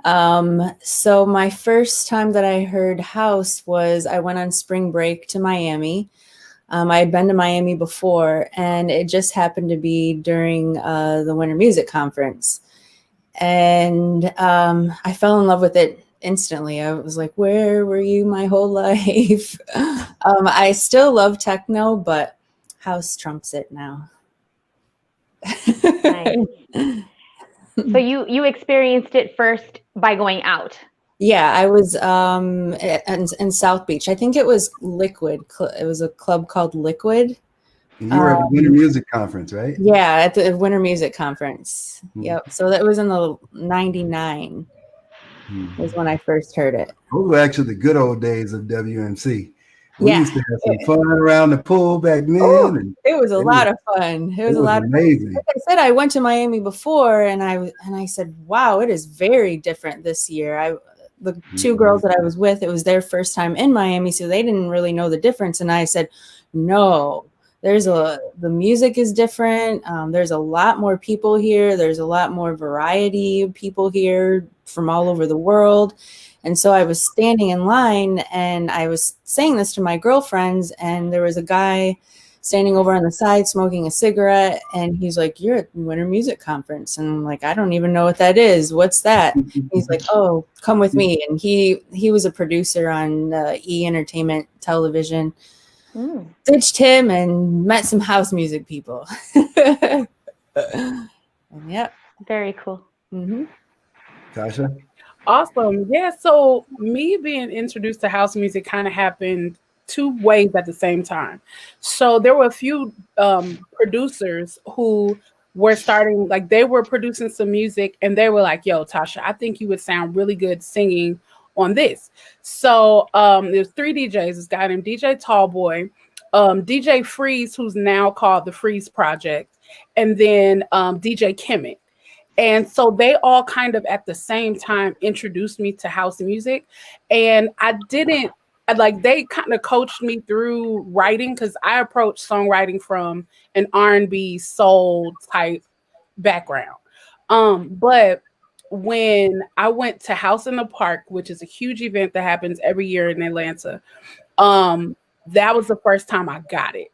So my first time that I heard house was I went on spring break to Miami. I had been to Miami before, and it just happened to be during the Winter Music Conference. And I fell in love with it instantly. I was like, where were you my whole life? I still love techno, but house trumps it now. Nice. So you experienced it first by going out. Yeah, I was in South Beach. I think it was Liquid. It was a club called Liquid. And you were at the Winter Music Conference, right? Yeah, at the Winter Music Conference. Mm. Yep. So that was in the 99 was when I first heard it. Those were actually the good old days of WMC. We Yeah. used to have some fun around the pool back then. Oh, and it was a lot of fun. It was a lot of fun. amazing. Like I said, I went to Miami before, and I said, wow, it is very different this year. The two girls that I was with, it was their first time in Miami, so they didn't really know the difference. And I said, no, the music is different. There's a lot more people here. There's a lot more variety of people here from all over the world. And so I was standing in line, and I was saying this to my girlfriends, and there was a guy standing over on the side smoking a cigarette, and he's like, you're at the Winter Music Conference. And I'm like, I don't even know what that is. What's that? He's like, oh, come with me. And he was a producer on E! Entertainment Television. Ditched him and met some house music people. And yeah. Very cool. Mm-hmm. Tasha? Awesome. Yeah. So me being introduced to house music kind of happened two ways at the same time. So there were a few producers who were starting, like they were producing some music, and they were like, yo, Tasha, I think you would sound really good singing on this. So there's three DJs, this guy named DJ Tallboy, DJ Freeze, who's now called the Freeze Project, and then DJ Kemet. And so they all kind of at the same time introduced me to house music. And they kind of coached me through writing, because I approached songwriting from an R&B soul type background. But when I went to House in the Park, which is a huge event that happens every year in Atlanta, that was the first time I got it.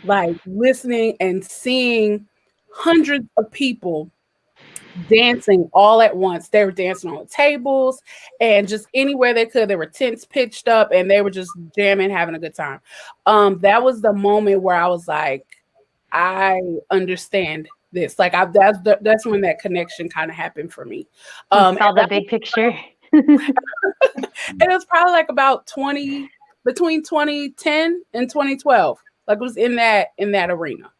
Like listening and seeing hundreds of people dancing all at once. They were dancing on tables and just anywhere they could. There were tents pitched up, and they were just jamming, having a good time. That was the moment where I was like, I understand this. Like that's when that connection kind of happened for me. Saw the big picture. It was probably like about between 2010 and 2012. Like it was in that arena.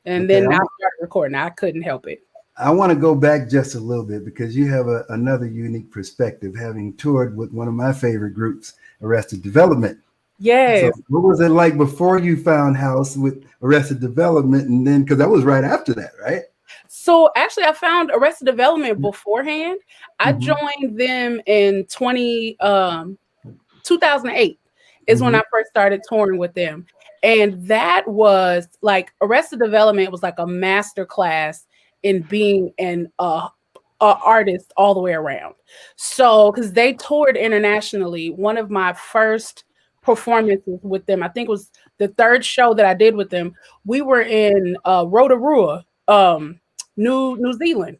And then I started recording. I couldn't help it. I want to go back just a little bit, because you have another unique perspective, having toured with one of my favorite groups, Arrested Development. Yes. So what was it like before you found house with Arrested Development? And then, because that was right after that, right? So actually, I found Arrested Development beforehand. I joined them in 2008 is when I first started touring with them. And that was like, Arrested Development was like a master class in being an artist all the way around. So, because they toured internationally, one of my first performances with them, I think was the third show that I did with them, we were in Rotorua, New Zealand.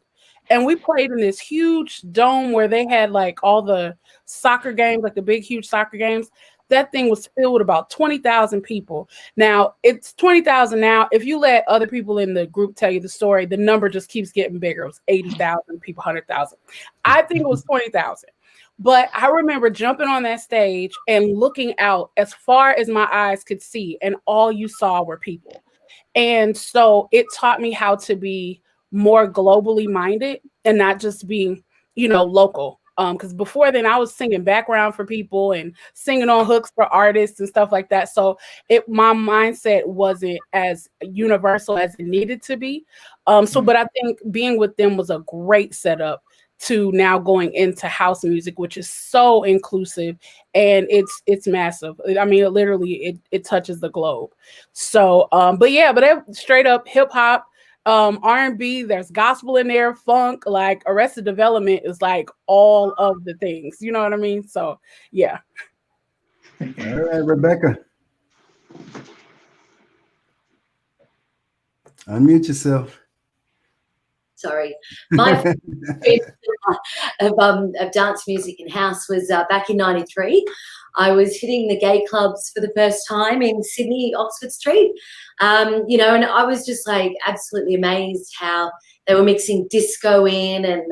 And we played in this huge dome where they had like all the soccer games, like the big, huge soccer games. That thing was filled with about 20,000 people. Now, it's 20,000 now. If you let other people in the group tell you the story, the number just keeps getting bigger. It was 80,000 people, 100,000. I think it was 20,000. But I remember jumping on that stage and looking out as far as my eyes could see, and all you saw were people. And so it taught me how to be more globally minded and not just being, local. Because before then I was singing background for people and singing on hooks for artists and stuff like that. So my mindset wasn't as universal as it needed to be. But I think being with them was a great setup to now going into house music, which is so inclusive and it's massive. I mean, it touches the globe. So, but straight up hip hop, R&B, there's gospel in there, funk, like Arrested Development is like all of the things, you know what I mean? So yeah. All right, Rebecca. Unmute yourself. Sorry. My of dance music and house was back in '93. I was hitting the gay clubs for the first time in Sydney, Oxford Street. And I was just like absolutely amazed how they were mixing disco in, and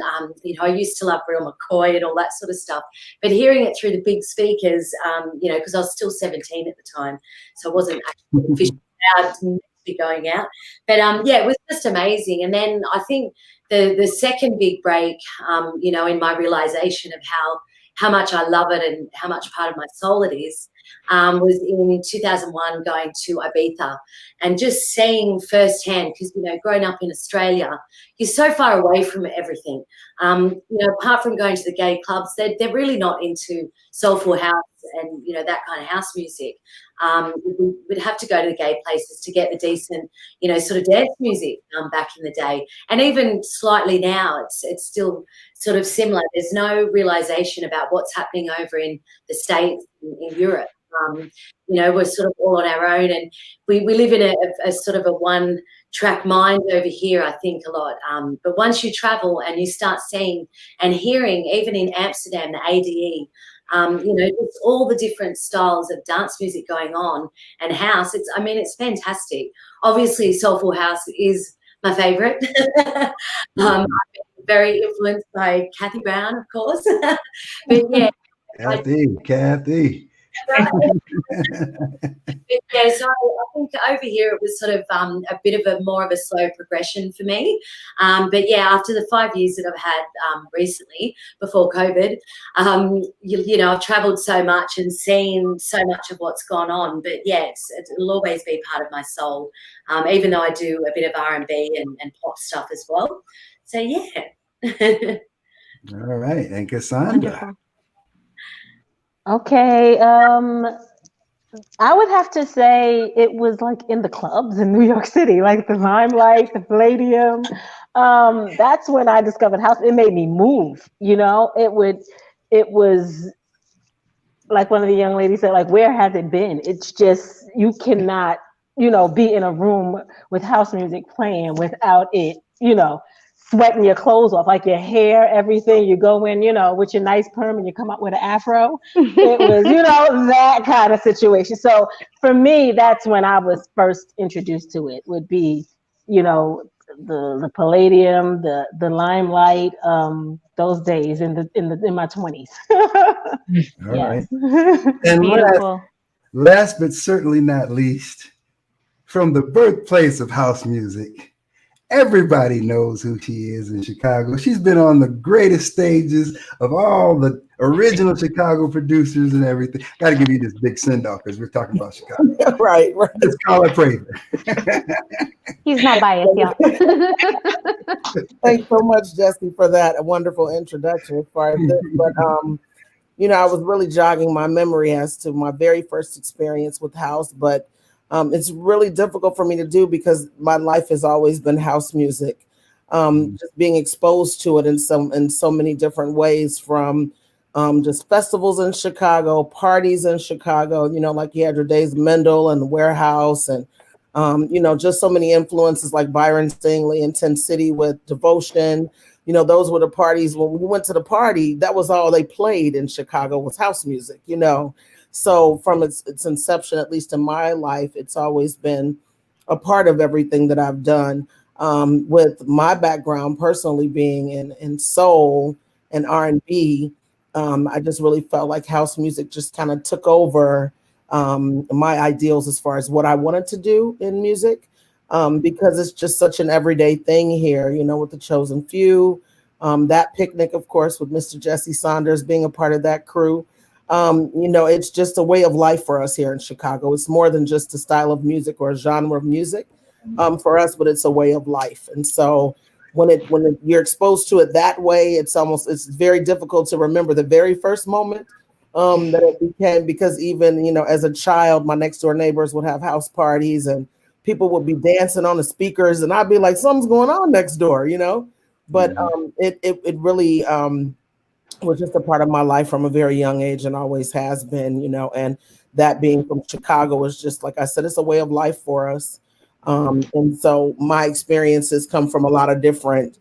I used to love Real McCoy and all that sort of stuff. But hearing it through the big speakers, because I was still 17 at the time, so I wasn't actually officially out to be going out. But it was just amazing. And then I think the second big break, in my realization of how much I love it and how much part of my soul it is, was in 2001 going to Ibiza and just seeing firsthand, because, growing up in Australia, you're so far away from everything. Apart from going to the gay clubs, they're really not into soulful house and, that kind of house music. We'd have to go to the gay places to get the decent, sort of dance music back in the day. And even slightly now, it's still sort of similar. There's no realization about what's happening over in the States, in Europe. We're sort of all on our own, and we live in a sort of a one-track mind over here, I think, a lot. But once you travel and you start seeing and hearing, even in Amsterdam, the ADE, it's all the different styles of dance music going on and house. It's fantastic. Obviously, soulful house is my favorite. I'm very influenced by Kathy Brown, of course. But yeah, Kathy. So I think over here it was sort of a bit of more of a slow progression for me. But yeah, after the 5 years that I've had recently before COVID, I've traveled so much and seen so much of what's gone on. But yeah, it'll always be part of my soul, even though I do a bit of R&B and pop stuff as well. So yeah. All right, and Cassandra. Okay, I would have to say it was like in the clubs in New York City, like the Limelight, the Palladium. That's when I discovered house. It made me move, it was like one of the young ladies said, like, where has it been? It's just, you cannot, be in a room with house music playing without it, sweating your clothes off, like your hair, everything. You go in, with your nice perm and you come out with an afro. It was, that kind of situation. So for me, that's when I was first introduced to it, would be, the Palladium, the Limelight, those days in my 20s. All right. And last but certainly not least, from the birthplace of house music, everybody knows who she is in Chicago. She's been on the greatest stages of all the original Chicago producers and everything. Got to give you this big send-off because we're talking about Chicago. Right. Let's call it Prather. He's not biased, y'all. Thanks so much, Jesse, for that wonderful introduction as far as this. But, I was really jogging my memory as to my very first experience with house, but it's really difficult for me to do because my life has always been house music. Just being exposed to it in so many different ways, from just festivals in Chicago, parties in Chicago, like you had your days Mendel and the Warehouse, and just so many influences like Byron Stingley and Tin City with Devotion. Those were the parties. When we went to the party, that was all they played in Chicago was house music, So from its inception, at least in my life, it's always been a part of everything that I've done. With my background personally being in soul and R&B, I just really felt like house music just kind of took over my ideals as far as what I wanted to do in music, because it's just such an everyday thing here, with the Chosen Few, That picnic, of course, with Mr. Jesse Saunders being a part of that crew. It's just a way of life for us here in Chicago. It's more than just a style of music or a genre of music for us, but it's a way of life. And so when you're exposed to it that way, it's very difficult to remember the very first moment that it became, because even, as a child, my next door neighbors would have house parties and people would be dancing on the speakers and I'd be like, something's going on next door, but it really was just a part of my life from a very young age and always has been, and that being from Chicago is just, like I said, it's a way of life for us. And so my experiences come from a lot of different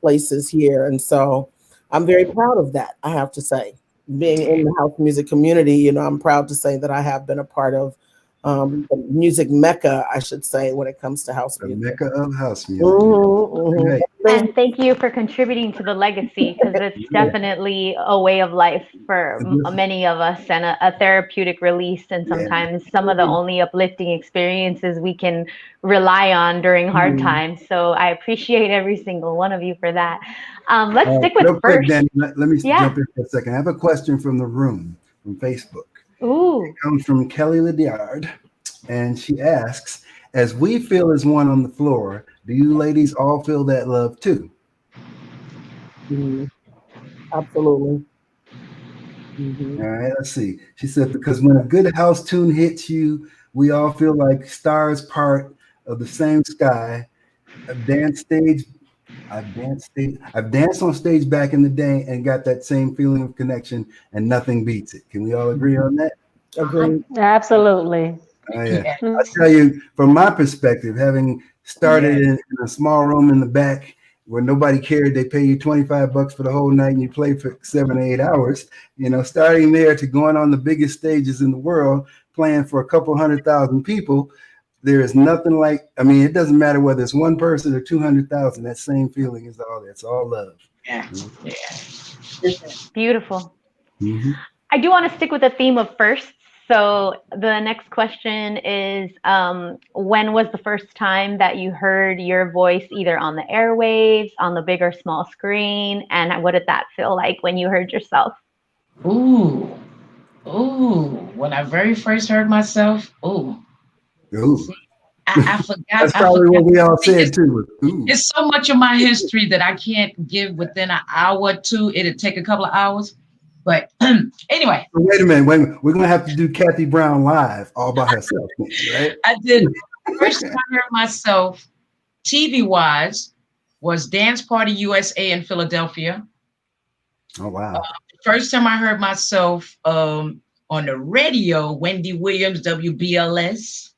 places here. And so I'm very proud of that, I have to say. Being in the house music community, I'm proud to say that I have been a part of the music mecca, I should say, when it comes to house music. The mecca of house music. Right. And thank you for contributing to the legacy, because it's definitely a way of life for many of us and a therapeutic release. And sometimes some of the only uplifting experiences we can rely on during hard times. So I appreciate every single one of you for that. Let's stick with real first. Quick, Danny, let me jump in for a second. I have a question from the room, from Facebook. Ooh. It comes from Kelly Lydiard, and she asks, as we feel as one on the floor, do you ladies all feel that love too? Absolutely. All right, let's see. She said, because when a good house tune hits you, we all feel like stars part of the same sky. I've danced on stage back in the day and got that same feeling of connection, and nothing beats it. Can we all agree on that? Agreed. Absolutely. Oh, yeah. I'll tell you, from my perspective, having started in a small room in the back where nobody cared, they pay you $25 for the whole night and you play for 7 or 8 hours, starting there to going on the biggest stages in the world, playing for a couple 100,000 people. There is nothing like, it doesn't matter whether it's one person or 200,000, that same feeling is all there. It's all love. Yeah. Beautiful. I do want to stick with the theme of firsts. So the next question is, when was the first time that you heard your voice either on the airwaves, on the big or small screen? And what did that feel like when you heard yourself? Ooh. When I very first heard myself, I forgot. That's probably what we all said too. It's so much of my history that I can't give within an hour or two. It'll take a couple of hours. But anyway. Wait a minute. We're going to have to do Kathy Brown live all by herself, right? I did. First time I heard myself TV-wise was Dance Party USA in Philadelphia. Oh, wow. First time I heard myself on the radio, Wendy Williams, WBLS.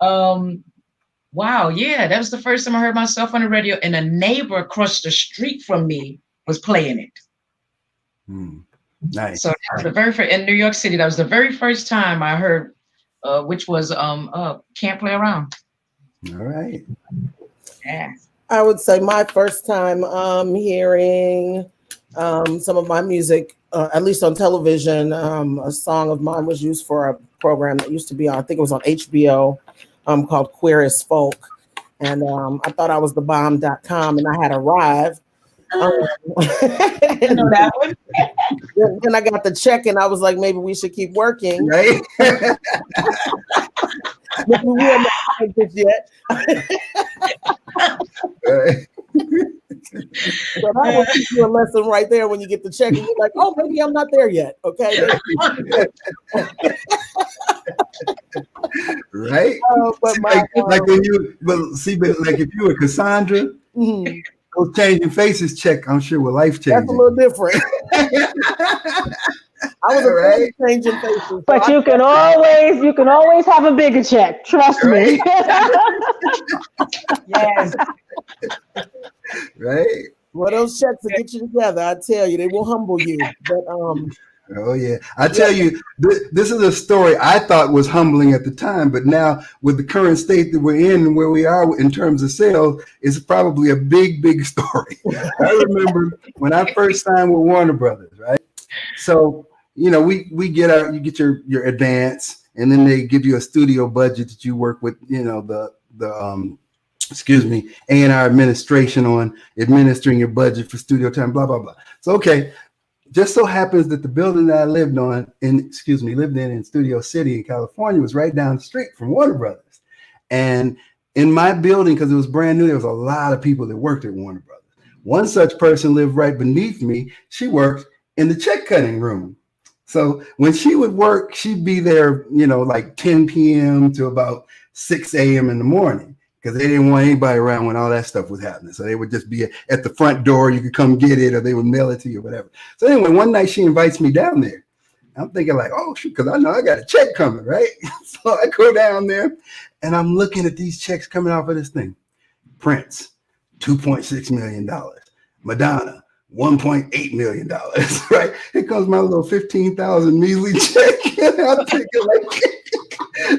Wow, yeah, that was the first time I heard myself on the radio, and a neighbor across the street from me was playing it. Nice. So that was the very first in New York City. That was the very first time I heard, which was Can't Play Around. All right. Yeah. I would say my first time hearing some of my music, at least on television, a song of mine was used for a program that used to be on, I think it was on HBO, called Queer as Folk. And I thought I was the bomb.com, and I had arrived. I know that one. Then I got the check, and I was like, maybe we should keep working. Right? But we haven't had this yet. So that will teach you a lesson right there when you get the check, and you're like, oh, maybe I'm not there yet. Okay. Right? But if you were Cassandra, those changing faces check, I'm sure, were life changing. That's a little different. I was right. Changing faces. But you can always have a bigger check. Trust me. Yes. Right. Well, those checks will get you together. I tell you, they will humble you. But oh yeah, I tell you, this is a story I thought was humbling at the time, but now with the current state that we're in and where we are in terms of sales, it's probably a big story. I remember when I first signed with Warner Brothers, right? So we get you get your advance, and then they give you a studio budget that you work with, the excuse me, A&R administration on administering your budget for studio time, blah, blah, blah. So, okay, just so happens that the building that I lived in Studio City in California was right down the street from Warner Brothers. And in my building, because it was brand new, there was a lot of people that worked at Warner Brothers. One such person lived right beneath me. She worked in the check cutting room. So when she would work, she'd be there, like 10 p.m. to about 6 a.m. in the morning, because they didn't want anybody around when all that stuff was happening. So they would just be at the front door. You could come get it, or they would mail it to you or whatever. So anyway, one night she invites me down there. I'm thinking like, oh, shoot, because I know I got a check coming, right? So I go down there, and I'm looking at these checks coming off of this thing. Prince, $2.6 million. Madonna, $1.8 million, right? Here comes my little 15,000 measly check. And I'm thinking like,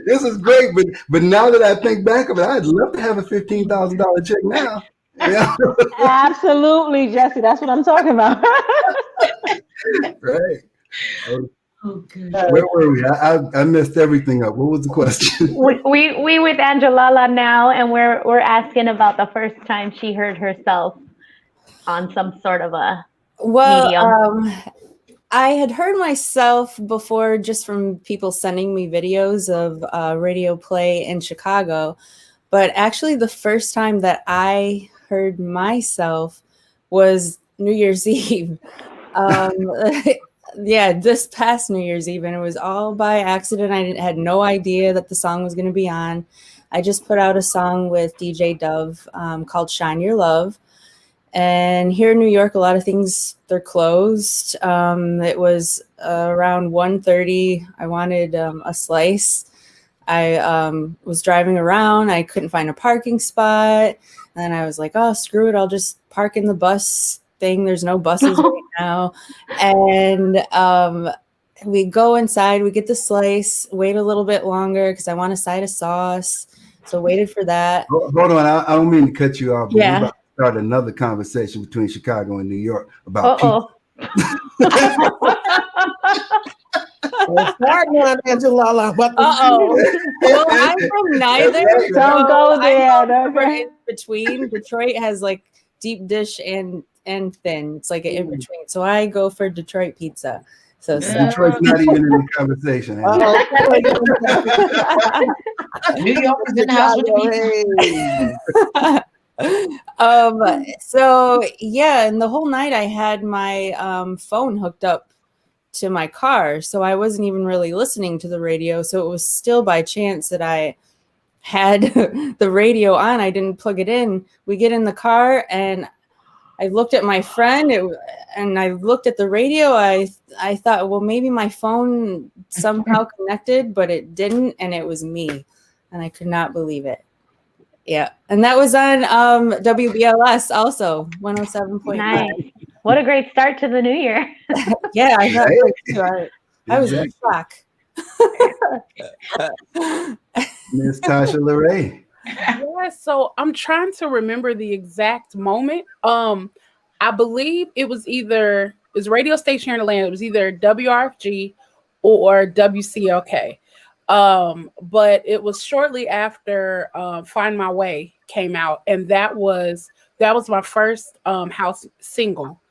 this is great. But now that I think back of it, I'd love to have a $15,000 check now. Yeah. Absolutely, Jesse. That's what I'm talking about. Right. Oh, good. Where were we? I messed everything up. What was the question? We with Angelala now, and we're asking about the first time she heard herself on some sort of a medium. I had heard myself before just from people sending me videos of radio play in Chicago, but actually the first time that I heard myself was New Year's Eve. Yeah, this past New Year's Eve, and it was all by accident. I had no idea that the song was going to be on. I just put out a song with DJ Dove called Shine Your Love. And here in New York, a lot of things, they're closed. It was around 1:30. I wanted a slice. I was driving around. I couldn't find a parking spot. And I was like, oh, screw it. I'll just park in the bus thing. There's no buses right now. And we go inside. We get the slice, wait a little bit longer because I want a side of sauce. So waited for that. Hold on. I don't mean to cut you off. But yeah. We're about to start another conversation between Chicago and New York about pizza. Well, start now, Angela. Well, I'm from neither. Don't go there. We're in between. Detroit has like deep dish and thin. It's like an in between. So I go for Detroit pizza. So Detroit's not even in the conversation. New York is in the house with the pizza. So yeah, and the whole night I had my phone hooked up to my car, so I wasn't even really listening to the radio. So it was still by chance that I had the radio on. I didn't plug it in. We get in the car and I looked at my friend and I looked at the radio. I thought, well, maybe my phone somehow connected, but it didn't, and it was me, and I could not believe it. Yeah, and that was on WBLS also, 107.9. Nice. What a great start to the new year. Yeah, I thought I was in shock. Miss Tasha LeRae. Yeah, so I'm trying to remember the exact moment. I believe it was radio station here in Atlanta. It was either WRFG or WCLK. But it was shortly after Find My Way came out, and that was my first house single.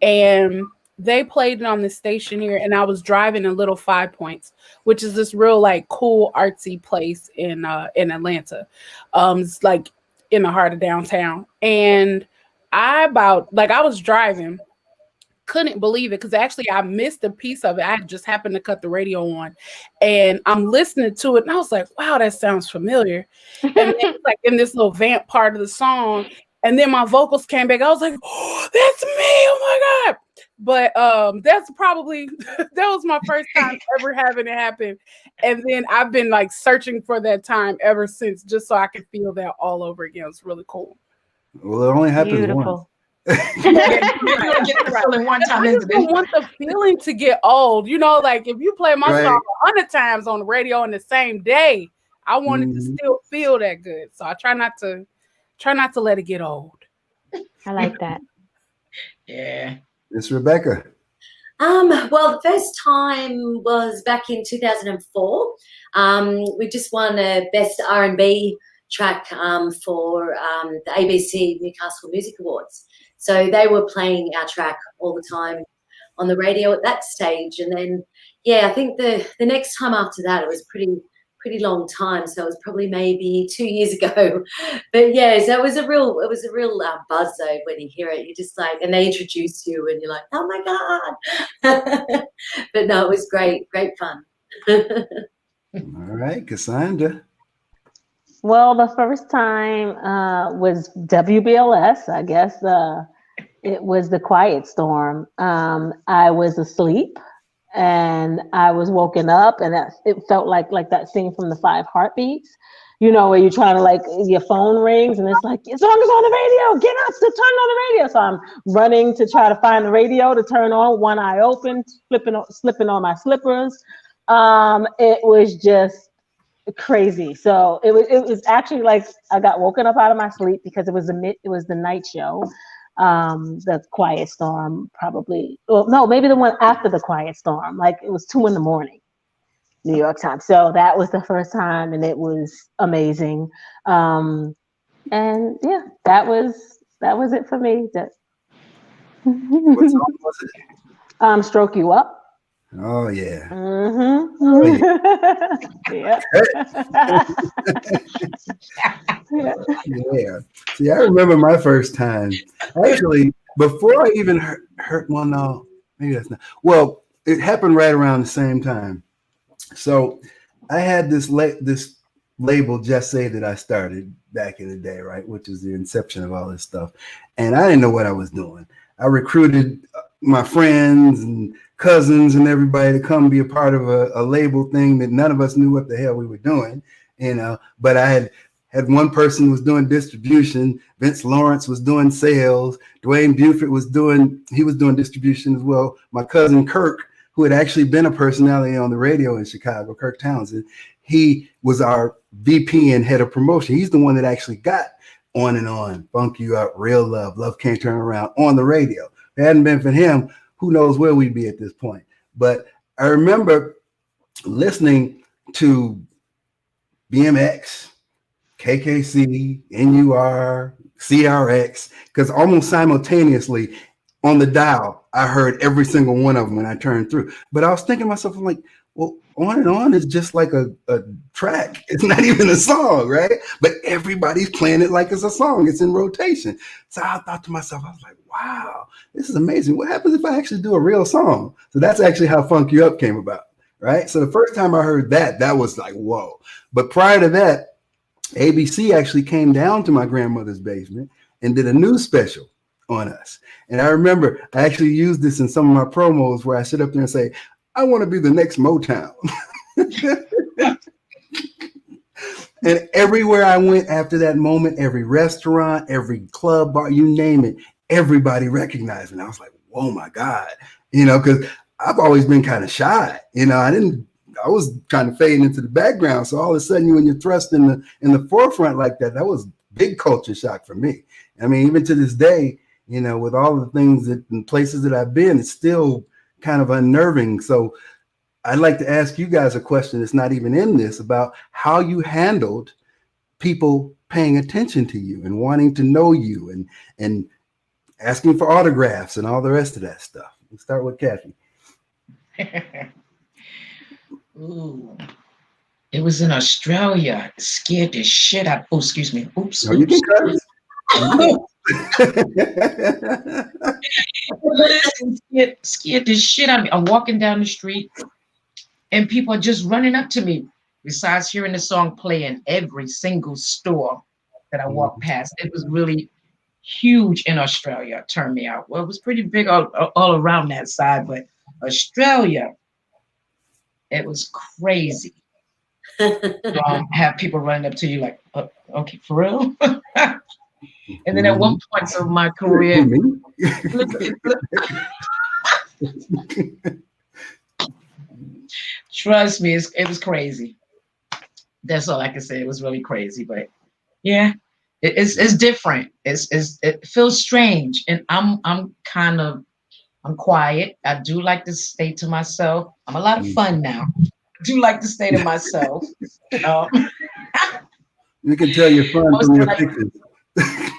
And they played it on the station here, and I was driving in Little 5 Points, which is this real like cool artsy place in Atlanta. It's like in the heart of downtown. And I was driving, couldn't believe it because actually I missed a piece of it. I just happened to cut the radio on, and I'm listening to it, and I was like, "Wow, that sounds familiar." And then it's like in this little vamp part of the song, and then my vocals came back. I was like, "Oh, that's me! Oh my god!" But that's probably that was my first time ever having it happen, and then I've been like searching for that time ever since, just so I could feel that all over again. It's really cool. Well, it only happens once. I just don't want the feeling to get old. You know, like if you play my song 100 times on the radio in the same day, I want it to still feel that good. So I try not to let it get old. I like that. Yeah. It's Rebecca. Well, the first time was back in 2004. We just won a Best R&B track for the ABC Newcastle Music Awards. So they were playing our track all the time on the radio at that stage. And then, yeah, I think the next time after that, it was pretty long time. So it was probably maybe 2 years ago. But yeah, so it was a real buzz though when you hear it. You just like, and they introduce you and you're like, oh my God. But no, it was great fun. All right, Cassandra. Well, the first time was WBLS, I guess. It was The Quiet Storm. I was asleep and I was woken up, and it felt like that scene from the 5 Heartbeats, you know, where you're trying to, like, your phone rings and it's like, your song is on the radio, get up to turn on the radio. So I'm running to try to find the radio to turn on, one eye open, slipping on my slippers. It was just crazy. So it was actually like I got woken up out of my sleep because it was the night show. The Quiet Storm, probably. Well, no, maybe the one after the Quiet Storm. Like it was 2 a.m, New York time. So that was the first time, and it was amazing. And yeah, that was it for me. What song was it? Stroke You Up. Oh yeah. Mm-hmm. Oh, yeah. Yeah. See, I remember my first time. Actually, before I even heard well, no, maybe that's not. Well, it happened right around the same time. So I had this label, Just Say, that I started back in the day, right? Which is the inception of all this stuff. And I didn't know what I was doing. I recruited my friends and cousins and everybody to come be a part of a label thing that none of us knew what the hell we were doing, you know. But I had one person who was doing distribution. Vince Lawrence was doing sales. Dwayne Buford was doing distribution as well. My cousin Kirk, who had actually been a personality on the radio in Chicago, Kirk Townsend, he was our VP and head of promotion. He's the one that actually got On and On, Funk You Up, Real Love, Love Can't Turn Around on the radio. If it hadn't been for him, who knows where we'd be at this point. But I remember listening to BMX, KKC, NUR, CRX, because almost simultaneously on the dial, I heard every single one of them when I turned through. But I was thinking to myself, I'm like, well, On and On is just like a track. It's not even a song, right? But everybody's playing it like it's a song. It's in rotation. So I thought to myself, I was like, wow, this is amazing. What happens if I actually do a real song? So that's actually how Funk You Up came about, right? So the first time I heard that was like, whoa. But prior to that, ABC actually came down to my grandmother's basement and did a news special on us. And I remember I actually used this in some of my promos where I sit up there and say, I want to be the next Motown. And everywhere I went after that moment, every restaurant, every club, bar, you name it, everybody recognized me. And I was like, whoa, my God, you know, because I've always been kind of shy. You know, I was kind of fading into the background. So all of a sudden, when you're thrust in the forefront like that, that was big culture shock for me. I mean, even to this day, you know, with all the things and places that I've been, it's still kind of unnerving. So I'd like to ask you guys a question that's not even in this about how you handled people paying attention to you and wanting to know you and asking for autographs and all the rest of that stuff. Let's start with Kathy. Ooh. It was in Australia. It scared the shit out. Oh, excuse me. Oops. No, you can cut it. Scared the shit out of me. I'm walking down the street and people are just running up to me. Besides hearing the song play in every single store that I walked past, it was really huge in Australia. It turned me out. Well, it was pretty big all around that side, but Australia, it was crazy. Have people running up to you like, okay, for real? And then at one point of my career, trust me, it was crazy. That's all I can say. It was really crazy, but yeah, it's different. It feels strange, and I'm quiet. I do like to stay to myself. I'm a lot of fun now. I do like to stay to myself. You can tell you're fun Most from your like, pictures.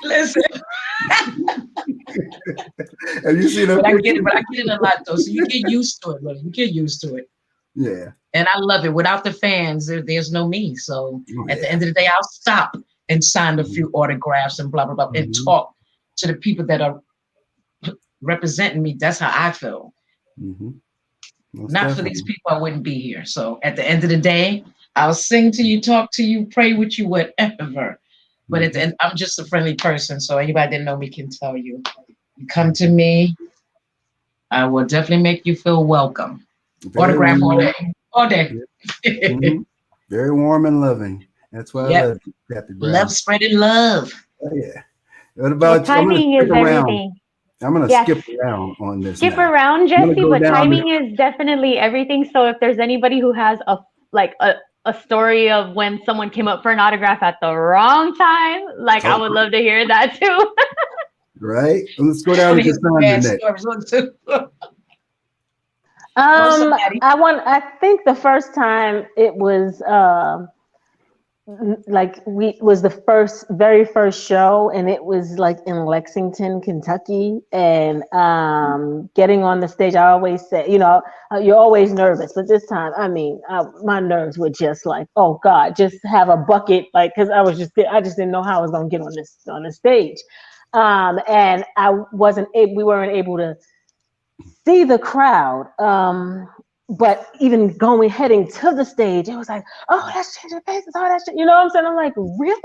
listen, Have you seen that? but I get it a lot though. So you get used to it, really. You get used to it. Yeah. And I love it. Without the fans, there's no me. So at the Yeah. end of the day, I'll stop and sign a few autographs and blah, blah, blah, and talk to the people that are representing me. That's how I feel. Not for these people, I wouldn't be here. So at the end of the day, I'll sing to you, talk to you, pray with you, whatever. But at the end, I'm just a friendly person. So anybody that know me can tell you, you come to me, I will definitely make you feel welcome. Autograph all day. All day. Very warm and loving. That's why I love you, Kathy Brown. Love spreading love. Oh, yeah. What about timing is everything. I'm going to skip around on this. Skip around, Jesse, but timing is definitely everything. So if there's anybody who has a story of when someone came up for an autograph at the wrong time, like I would love to hear that too. Right? Let's go down to Cassandra next. I think the first time it was was the very first show, and it was like in Lexington, Kentucky, and getting on the stage. I always say, you're always nervous, but this time, I mean, my nerves were just like, oh God, just have a bucket, like, because I just didn't know how I was gonna get on the stage, and we weren't able to see the crowd. But even heading to the stage, it was like, oh, that's changing faces. Oh, that's, you know what I'm saying? I'm like, really?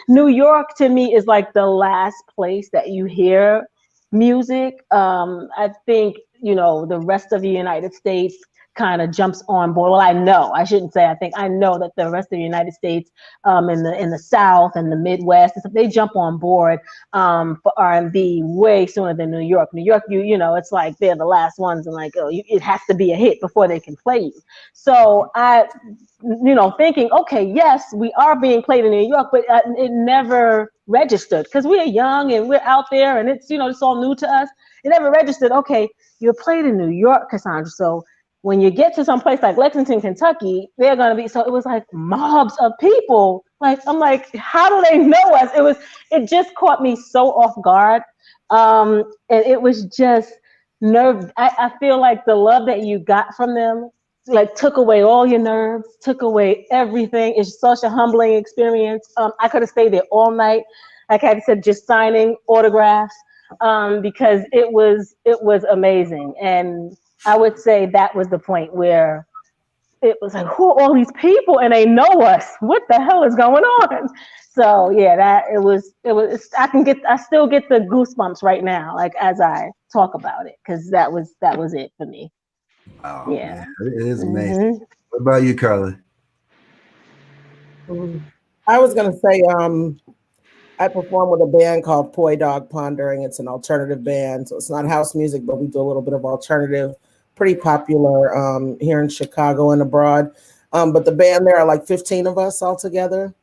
New York to me is like the last place that you hear music. I think, the rest of the United States kind of jumps on board. Well, I know that the rest of the United States, in the South and the Midwest, they jump on board for R&B way sooner than New York. New York, it's like they're the last ones, and like, it has to be a hit before they can play you. So I, thinking, okay, yes, we are being played in New York, but it never registered because we're young and we're out there, and it's it's all new to us. It never registered. Okay, you're played in New York, Cassandra. So when you get to some place like Lexington, Kentucky, they're going to be, so it was like mobs of people. Like, I'm like, how do they know us? It just caught me so off guard. And it was just nerve. I feel like the love that you got from them, like, took away all your nerves, took away everything. It's such a humbling experience. I could have stayed there all night. Like I said, just signing autographs, because it was amazing. And I would say that was the point where it was like, who are all these people, and they know us? What the hell is going on? So yeah, it was. I still get the goosebumps right now, like as I talk about it, because that was it for me. Wow, yeah, man, it is amazing. What about you, Carla? I was gonna say, I perform with a band called Poi Dog Pondering. It's an alternative band, so it's not house music, but we do a little bit of alternative. Pretty popular here in Chicago and abroad. But the band, there are like 15 of us all together.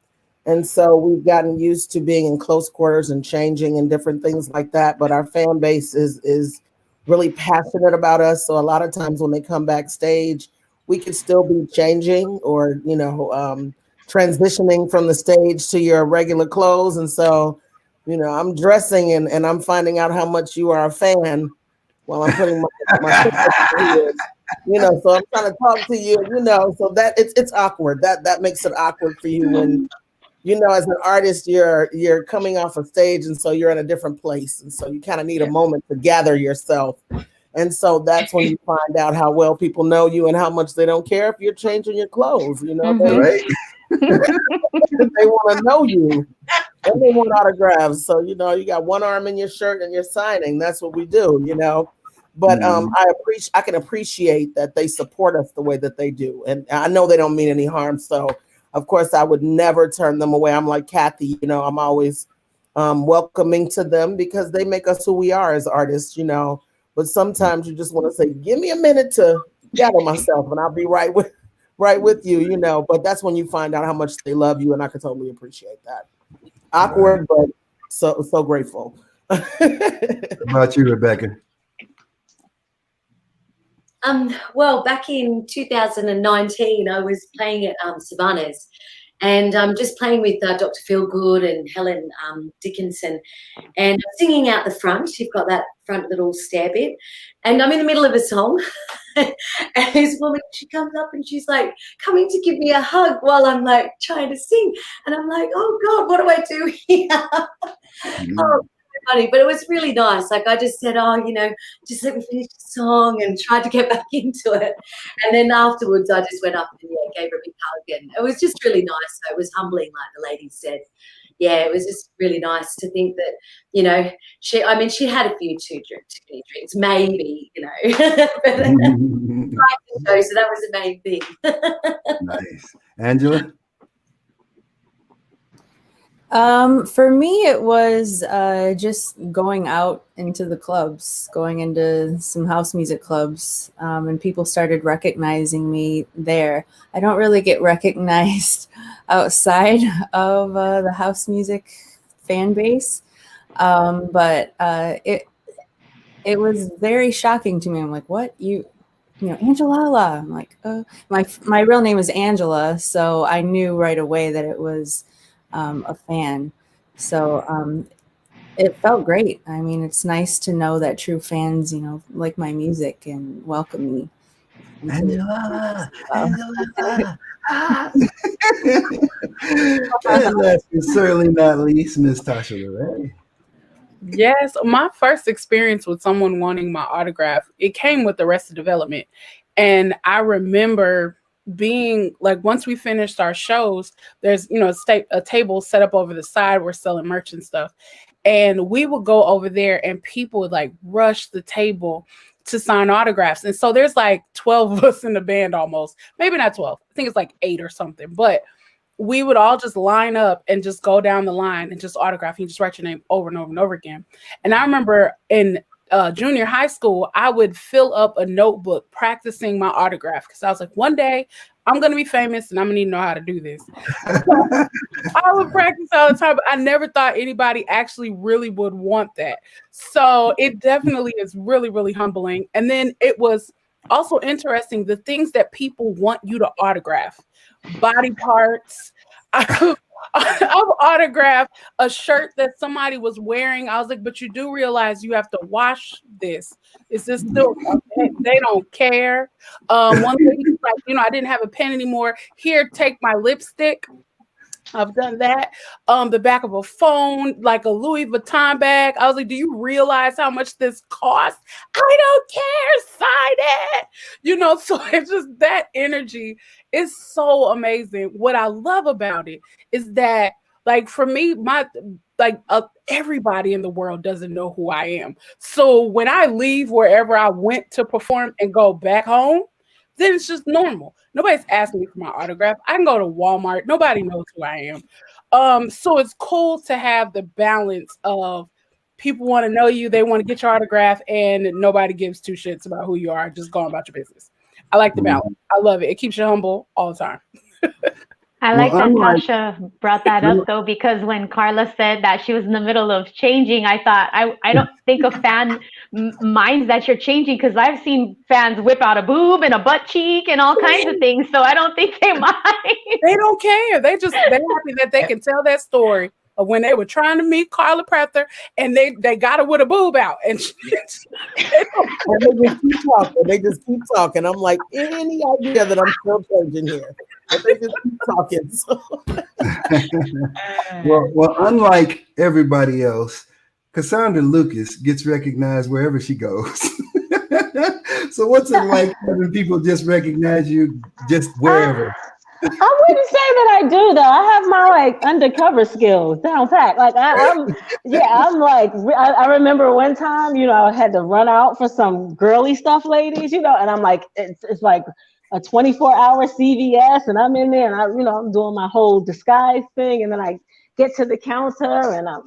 And so we've gotten used to being in close quarters and changing and different things like that. But our fan base is really passionate about us. So a lot of times when they come backstage, we could still be changing or, transitioning from the stage to your regular clothes. And so, I'm dressing and I'm finding out how much you are a fan while I'm putting my so I'm trying to talk to you, so that it's awkward. That makes it awkward for you when, as an artist, you're coming off a stage, and so you're in a different place. And so you kind of need a moment to gather yourself. And so that's when you find out how well people know you and how much they don't care if you're changing your clothes, Right? They want to know you and they want autographs. So, you got one arm in your shirt and you're signing. That's what we do, But I can appreciate that they support us the way that they do. And I know they don't mean any harm. So, of course, I would never turn them away. I'm like Kathy, I'm always welcoming to them because they make us who we are as artists, But sometimes you just want to say, give me a minute to gather myself and I'll be right with you, But that's when you find out how much they love you. And I can totally appreciate that. Awkward, but so grateful. How about you, Rebecca? Well, back in 2019, I was playing at Savannah's, and just playing with Dr. Feelgood and Helen Dickinson, and singing out the front. You've got that front little stair bit, and I'm in the middle of a song, and this woman, she comes up and she's like coming to give me a hug while I'm like trying to sing, and I'm like, oh God, what do I do here? Oh, funny, but it was really nice. Like I just said, oh, you know, just let me finish the song, and tried to get back into it. And then afterwards, I just went up and gave her a big hug, and it was just really nice. So it was humbling, like the lady said. Yeah, it was just really nice to think that, you know, she had a few too many drinks, maybe, you know, but so that was the main thing. Nice. Angela? For me, it was just going out into the clubs, going into some house music clubs, and people started recognizing me there. I don't really get recognized outside of the house music fan base, but it was very shocking to me. I'm like, what? You know, Angelala. I'm like, my real name is Angela, so I knew right away that it was a fan. So it felt great. I mean, it's nice to know that true fans, you know, like my music and welcome me. Angela, Angela. And last but certainly not least, Miss Tasha LeRae. Yes, my first experience with someone wanting my autograph, it came with Arrested Development. And I remember being like, once we finished our shows, there's, you know, a table set up over the side. We're selling merch and stuff. And we would go over there and people would like rush the table to sign autographs. And so there's like 12 of us in the band almost, maybe not 12. I think it's like 8 or something, but we would all just line up and just go down the line and just autograph. You just write your name over and over and over again. And I remember in junior high school, I would fill up a notebook practicing my autograph because I was like, one day I'm going to be famous and I'm going to need to know how to do this. I would practice all the time, but I never thought anybody actually really would want that. So it definitely is really, really humbling. And then it was also interesting, the things that people want you to autograph. Body parts. I've autographed a shirt that somebody was wearing. I was like, but you do realize you have to wash this. Is this still okay? They don't care. One lady was like, you know, I didn't have a pen anymore. Here, take my lipstick. I've done that. The back of a phone, like a Louis Vuitton bag. I was like, do you realize how much this costs? I don't care. Sign it. You know, so it's just that energy is so amazing. What I love about it is that, like, for me, everybody in the world doesn't know who I am. So when I leave wherever I went to perform and go back home, then it's just normal. Nobody's asking me for my autograph. I can go to Walmart. Nobody knows who I am. So it's cool to have the balance of people want to know you, they want to get your autograph, and nobody gives two shits about who you are. Just going about your business. I like the balance. I love it. It keeps you humble all the time. I like that Tasha brought that up, though, because when Carla said that she was in the middle of changing, I thought, I don't think a fan minds that you're changing, because I've seen fans whip out a boob and a butt cheek and all kinds of things, so I don't think they mind. They don't care. They're happy that they can tell that story of when they were trying to meet Carla Prather and they got her with a boob out. And they just keep talking. I'm like, any idea that I'm still changing here? But they just keep talking. So. well, unlike everybody else, Cassandra Lucas gets recognized wherever she goes. So what's it like having people just recognize you just wherever? I wouldn't say that I do, though. I have my like undercover skills down pat. Like I'm like, I remember one time, you know, I had to run out for some girly stuff, ladies, you know, and I'm like, it's like a 24-hour CVS, and I'm in there, and I'm doing my whole disguise thing, and then I get to the counter, and I'm,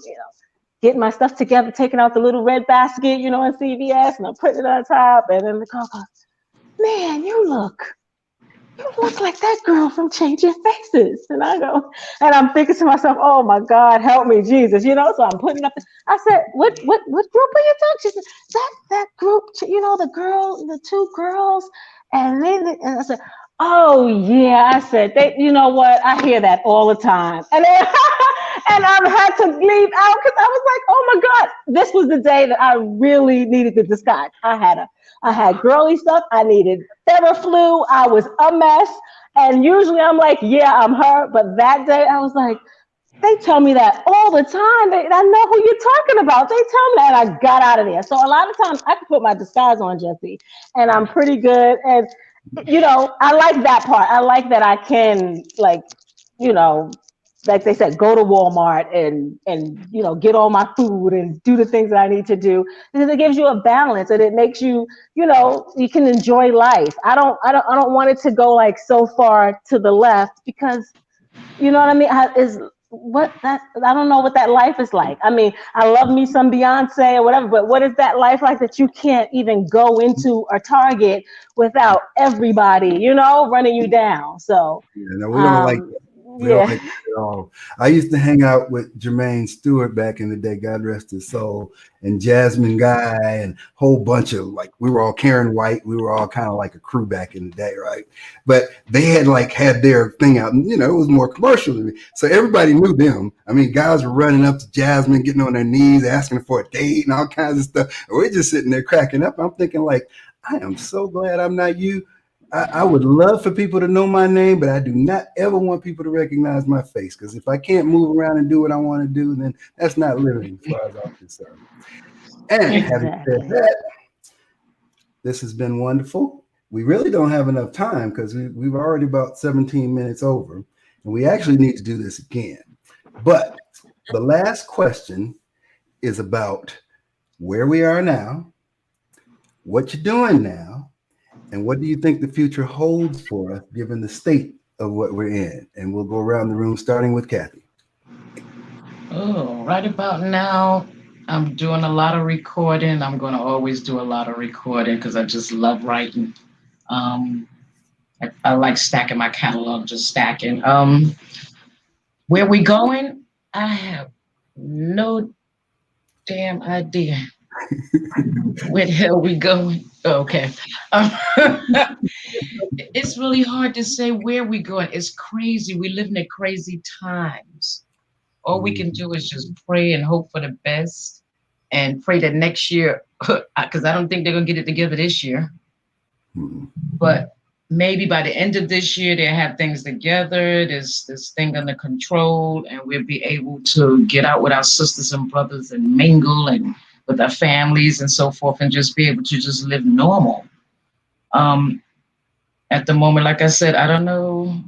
getting my stuff together, taking out the little red basket, in CVS, and I'm putting it on top, and then the girl goes, "Man, you look like that girl from Changing Faces." And I go, and I'm thinking to myself, "Oh my God, help me, Jesus!" So I'm putting up. I said, "What group are you talking?" She said, "That group, the two girls." And I said, Oh yeah, I said they. You know what? I hear that all the time, and then, and I've had to leave out because I was like, oh my god, this was the day that I really needed to disguise. I had girly stuff. I needed Theraflu. I was a mess, and usually I'm like, yeah, I'm her. But that day I was like, they tell me that all the time. I know who you're talking about. They tell me that, and I got out of there. So a lot of times I can put my disguise on, Jesse, and I'm pretty good. And I like that part. I like that I can, like, like they said, go to Walmart and get all my food and do the things that I need to do, because it gives you a balance and it makes you, you can enjoy life. I don't want it to go like so far to the left, because you know what I mean? I don't know what that life is like. I mean, I love me some Beyonce or whatever, but what is that life like that you can't even go into a Target without everybody, running you down? So no, we don't like that. We don't like that at all. I used to hang out with Jermaine Stewart back in the day, God rest his soul, and Jasmine Guy, and a whole bunch of, like, we were all Karen White. We were all kind of like a crew back in the day, right? But they had their thing out, and it was more commercial than me. So everybody knew them. I mean, guys were running up to Jasmine, getting on their knees, asking for a date and all kinds of stuff. And we're just sitting there cracking up. I'm thinking, like, I am so glad I'm not you. I would love for people to know my name, but I do not ever want people to recognize my face, because if I can't move around and do what I want to do, then that's not living as far as I'm concerned. And having said that, this has been wonderful. We really don't have enough time because we've already about 17 minutes over, and we actually need to do this again. But the last question is about where we are now, what you're doing now, and what do you think the future holds for us, given the state of what we're in? And we'll go around the room, starting with Kathy. Oh, right about now, I'm doing a lot of recording. I'm going to always do a lot of recording because I just love writing. I like stacking my catalog, just stacking. Where we going? I have no damn idea. Where the hell we going? Okay. It's really hard to say where we going. It's crazy. We live in crazy times. All we can do is just pray and hope for the best, and pray that next year, because I don't think they're going to get it together this year. But maybe by the end of this year, they'll have things together, this thing under control, and we'll be able to get out with our sisters and brothers and mingle and with our families and so forth, and just be able to just live normal. At the moment, like I said, I don't know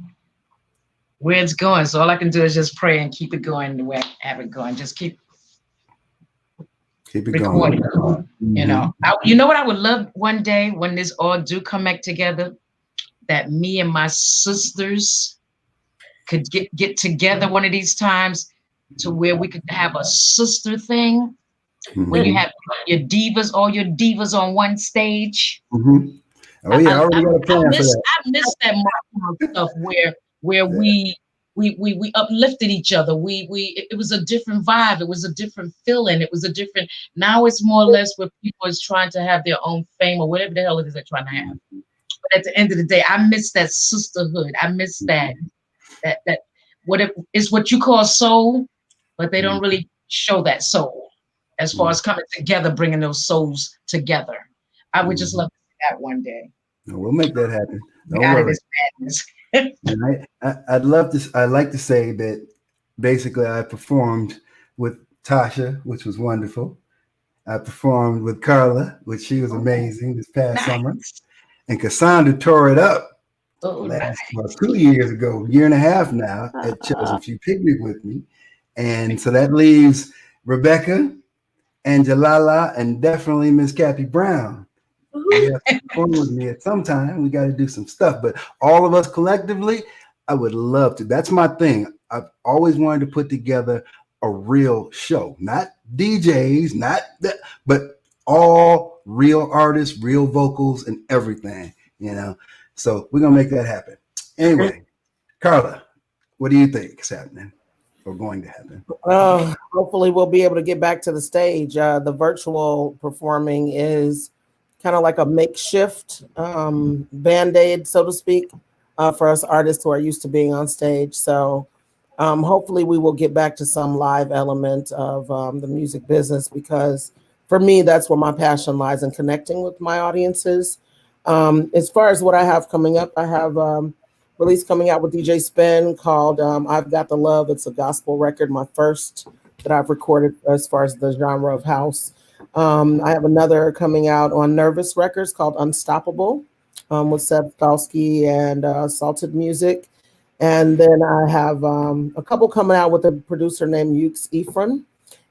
where it's going. So all I can do is just pray and keep it going the way I have it going. Just keep it recording. Going. You know what I would love one day when this all do come back together, that me and my sisters could get together one of these times, to where we could have a sister thing. Where you have all your divas on one stage. Oh yeah, I already got a plan for that. I miss that stuff where we uplifted each other. It was a different vibe. It was a different feeling. It was a different. Now it's more or less where people is trying to have their own fame or whatever the hell it is they're trying to have. But at the end of the day, I miss that sisterhood. I miss that is what you call soul, but they don't really show that soul. As far as coming together, bringing those souls together. I would just love to see that one day. We'll make that happen. Don't out worry. of this madness. And I'd like to say that basically I performed with Tasha, which was wonderful. I performed with Carla, which she was amazing this past summer. And Cassandra tore it up last 2 years ago, year and a half now, at Chosen Few Picnic with me. And so that leaves Rebecca, Angelala, and definitely Miss Kathy Brown. You have to perform with me at some time. We got to do some stuff, but all of us collectively, I would love to. That's my thing. I've always wanted to put together a real show, not DJs, not that, but all real artists, real vocals, and everything. So we're gonna make that happen. Anyway, Carla, what do you think is happening? Or going to happen? Hopefully we'll be able to get back to the stage. The virtual performing is kind of like a makeshift Band-Aid, so to speak. for us artists who are used to being on stage. So hopefully we will get back to some live element of the music business, because for me, that's where my passion lies, in connecting with my audiences. As far as what I have coming up, I have release coming out with DJ Spin called I've Got the Love. It's a gospel record, my first that I've recorded as far as the genre of house. I have another coming out on Nervous Records called Unstoppable with Seb Skalski and Salted Music. And then I have a couple coming out with a producer named Ukes Ephraim.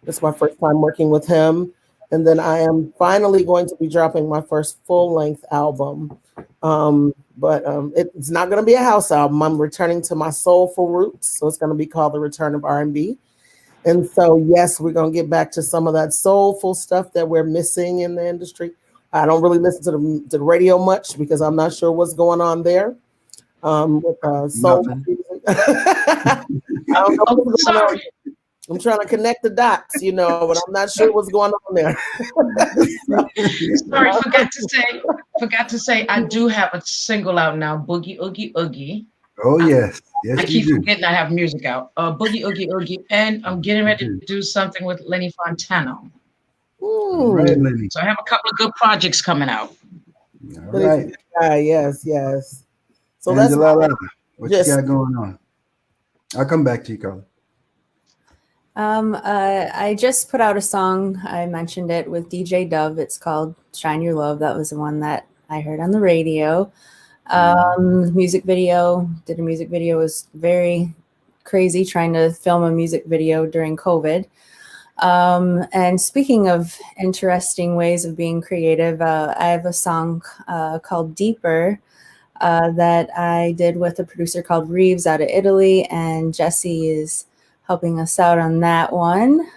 It's my first time working with him. And then I am finally going to be dropping my first full-length album. But it's not going to be a house album. I'm returning to my soulful roots. So it's going to be called The Return of R&B. And so, yes, we're going to get back to some of that soulful stuff that we're missing in the industry. I don't really listen to the radio much because I'm not sure what's going on there. With soul music. I don't know what's going on. I'm trying to connect the dots, but I'm not sure what's going on there. Sorry, forgot to say, I do have a single out now, Boogie Oogie Oogie. Oh, yes. Yes, I keep forgetting I have music out. Boogie Oogie Oogie. And I'm getting ready to do something with Lenny Fontano. All right, Lenny. So I have a couple of good projects coming out. All right. Yes. So Angela, what you got going on? I'll come back to you, Carla. I just put out a song. I mentioned it with DJ Dove. It's called Shine Your Love. That was the one that I heard on the radio. Music video, did a music video. It was very crazy trying to film a music video during COVID. And speaking of interesting ways of being creative, I have a song called Deeper that I did with a producer called Reeves out of Italy, and Jesse is helping us out on that one.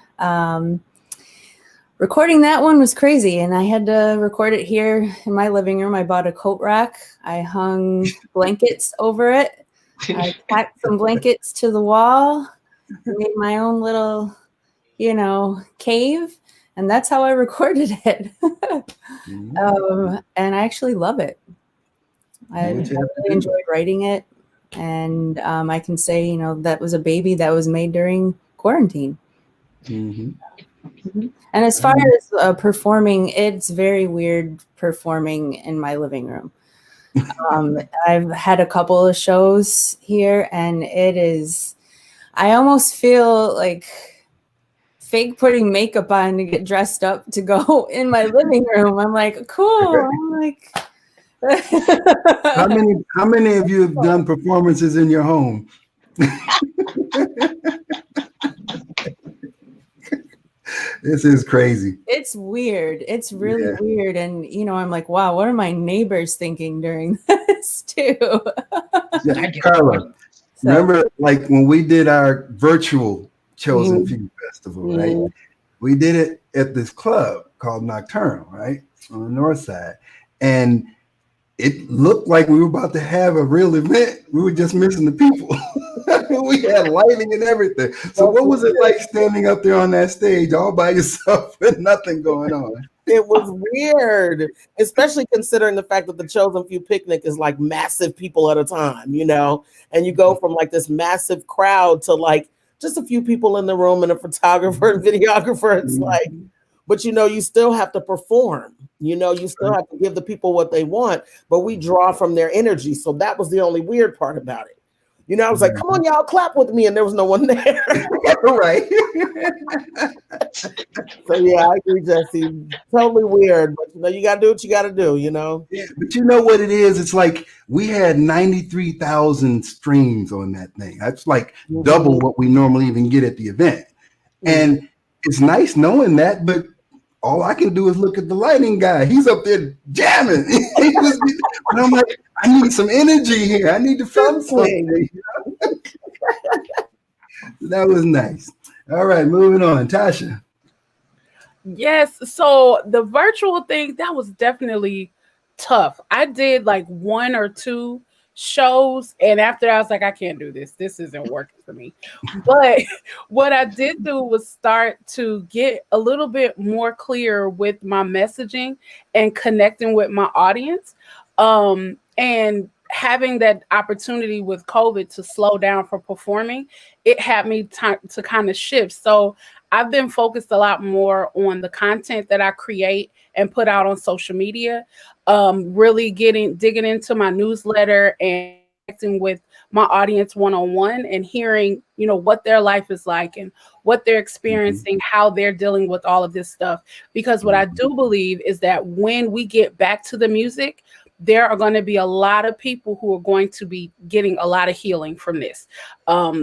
Recording that one was crazy, and I had to record it here in my living room. I bought a coat rack. I hung blankets over it. I tacked some blankets to the wall, made my own little, cave, and that's how I recorded it. And I actually love it. I really enjoyed writing it. And I can say, that was a baby that was made during quarantine. Mm-hmm. Mm-hmm. And as far as performing, it's very weird performing in my living room. I've had a couple of shows here, and I almost feel like fake putting makeup on to get dressed up to go in my living room. I'm like, cool. I'm like... How many of you have done performances in your home? This is crazy. It's weird. It's really weird. And, I'm like, wow, what are my neighbors thinking during this too? Carla, remember like when we did our virtual Chosen Few Festival, right? We did it at this club called Nocturnal, right? On the north side. And it looked like we were about to have a real event. We were just missing the people. We had lighting and everything. So what was it like standing up there on that stage all by yourself with nothing going on? It was weird, especially considering the fact that the Chosen Few picnic is like massive people at a time, and you go from like this massive crowd to like just a few people in the room and a photographer and videographer. It's like, but you still have to perform. You still have to give the people what they want, but we draw from their energy. So that was the only weird part about it. I was like, come on, y'all, clap with me. And there was no one there. Right. So, yeah, I agree, Jesse. Totally weird. But, you got to do what you got to do, Yeah, but you know what it is? It's like we had 93,000 streams on that thing. That's like double what we normally even get at the event. And it's nice knowing that, but all I can do is look at the lighting guy. He's up there jamming. And I'm like, I need some energy here. I need to feel something. That was nice. All right, moving on. Tasha. Yes. So the virtual thing, that was definitely tough. I did like 1 or 2 shows, and after I was like, I can't do this. This isn't working for me. But what I did do was start to get a little bit more clear with my messaging and connecting with my audience. And having that opportunity with COVID to slow down for performing, it had me to kind of shift. So I've been focused a lot more on the content that I create and put out on social media, really digging into my newsletter and connecting with my audience one-on-one and hearing, what their life is like and what they're experiencing, how they're dealing with all of this stuff. Because what I do believe is that when we get back to the music, there are going to be a lot of people who are going to be getting a lot of healing from this.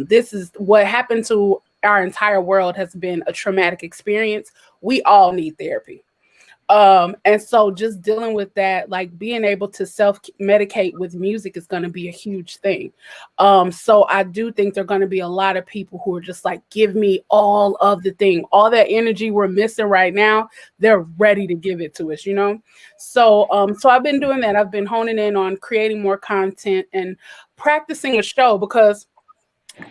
This is what happened to our entire world, has been a traumatic experience. We all need therapy. And so just dealing with that, like being able to self-medicate with music is going to be a huge thing. So I do think there are going to be a lot of people who are just like, give me all of the thing, all that energy we're missing right now. They're ready to give it to us, So I've been doing that. I've been honing in on creating more content and practicing a show, because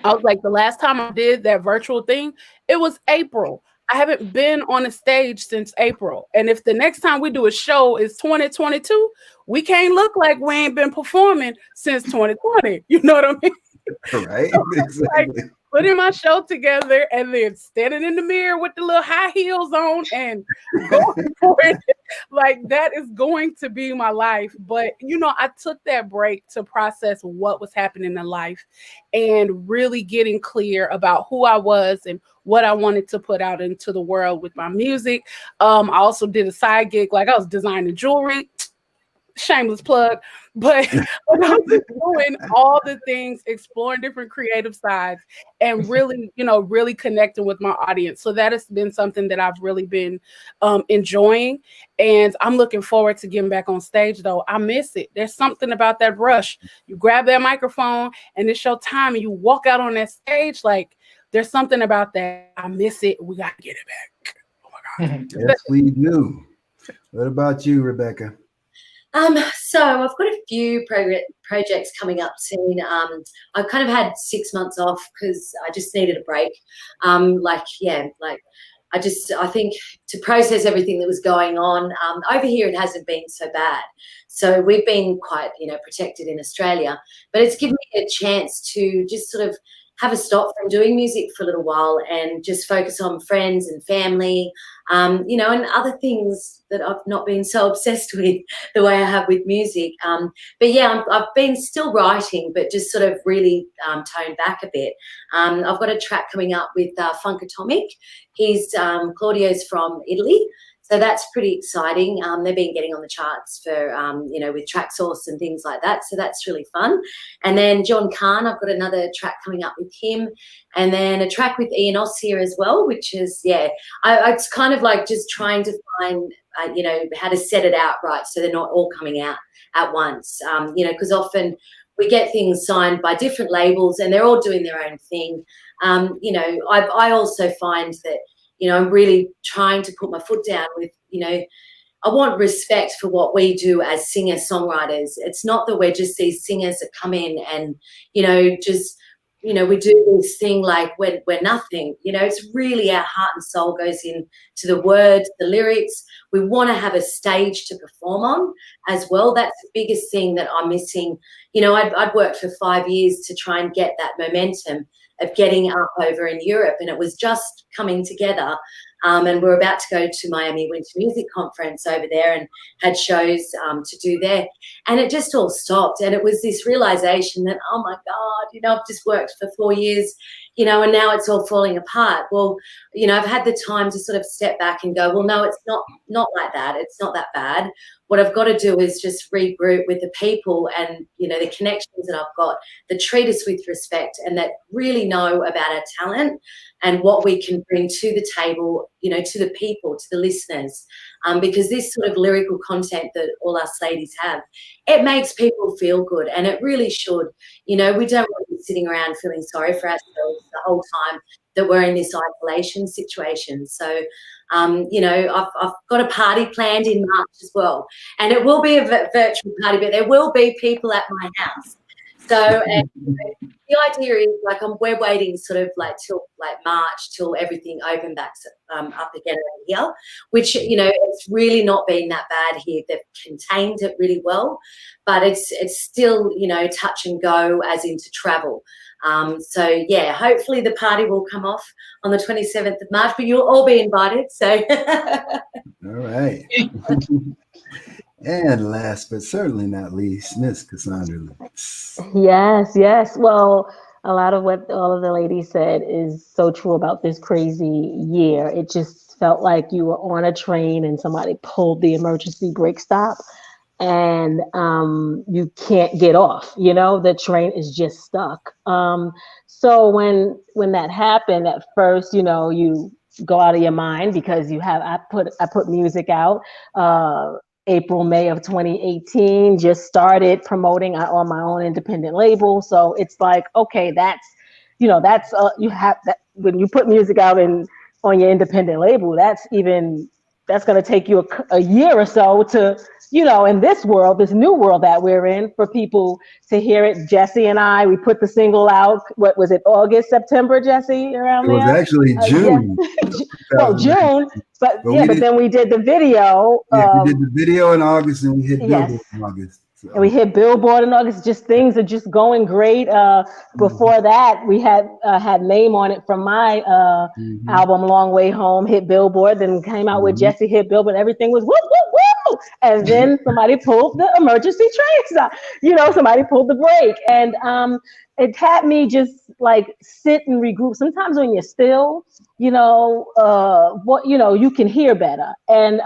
I was like, the last time I did that virtual thing, it was April. I haven't been on a stage since April. And if the next time we do a show is 2022, we can't look like we ain't been performing since 2020. You know what I mean? Right. So, Exactly. like, putting my show together and then standing in the mirror with the little high heels on and going for it. Like, that is going to be my life. But, I took that break to process what was happening in life and really getting clear about who I was and what I wanted to put out into the world with my music. I also did a side gig, like I was designing jewelry. Shameless plug, but I was doing all the things, exploring different creative sides, and really, really connecting with my audience. So that has been something that I've really been enjoying, and I'm looking forward to getting back on stage. Though I miss it. There's something about that rush. You grab that microphone, and it's your time, and you walk out on that stage. Like, there's something about that. I miss it. We got to get it back. Oh my God. Yes, we do. What about you, Rebecca? So I've got a few projects coming up soon. I've kind of had 6 months off because I just needed a break. I think to process everything that was going on over here, it hasn't been so bad. So we've been quite, protected in Australia, but it's given me a chance to just sort of have a stop from doing music for a little while and just focus on friends and family, and other things that I've not been so obsessed with the way I have with music. But yeah, I've been still writing, but just sort of really toned back a bit. I've got a track coming up with Funk Atomic. He's Claudio's from Italy. So that's pretty exciting. They've been getting on the charts for, with Track Source and things like that. So that's really fun. And then John Kahn, I've got another track coming up with him. And then a track with Ian Oss here as well, which is, it's kind of like just trying to find, how to set it out right so they're not all coming out at once. Because often we get things signed by different labels and they're all doing their own thing. I also find that, I'm really trying to put my foot down with, I want respect for what we do as singer-songwriters. It's not that we're just these singers that come in and, we do this thing like we're nothing. It's really our heart and soul goes into the words, the lyrics. We want to have a stage to perform on as well. That's the biggest thing that I'm missing. I'd worked for 5 years to try and get that momentum of getting up over in Europe, and it was just coming together. And we're about to go to Miami Winter Music Conference over there and had shows to do there. And it just all stopped. And it was this realization that, oh my God, I've just worked for 4 years, and now it's all falling apart. Well, I've had the time to sort of step back and go, well, no, it's not like that. It's not that bad. What I've got to do is just regroup with the people and, the connections that I've got that treat us with respect and that really know about our talent and what we can bring to the table, to the people, to the listeners. Because this sort of lyrical content that all us ladies have, it makes people feel good, and it really should. We don't want to be sitting around feeling sorry for ourselves the whole time that we're in this isolation situation. So, I've got a party planned in March as well, and it will be a virtual party, but there will be people at my house. So, and the idea is like we're waiting sort of like till like March till everything open back up again over here, which it's really not been that bad here. They've contained it really well, but it's still touch and go as into travel. So yeah, hopefully the party will come off on the 27th of March, but you'll all be invited. So all right. And last but certainly not least, Miss Cassandra Lewis. Yes. Well, a lot of what all of the ladies said is so true about this crazy year. It just felt like you were on a train and somebody pulled the emergency brake stop and you can't get off. The train is just stuck. So when that happened at first, you go out of your mind because I put music out April, May of 2018, just started promoting on my own independent label. So it's like, okay, that's you have that when you put music out on your independent label, that's going to take you a year or so to, in this world, this new world that we're in, for people to hear it. Jesse and I, we put the single out, what was it, August, September, Jesse, around there? It was actually June. Yeah. June, but then we did the video. Yeah, we did the video in August and we hit Billboard in August. So. And we hit Billboard in August. Just things are just going great. Before that, we had Name on It from my album Long Way Home, hit Billboard, then came out with Jesse, hit Billboard. Everything was woo, woo, woo. And then somebody pulled the emergency train stop. Somebody pulled the brake. And it had me just like sit and regroup. Sometimes when you're still, you can hear better. And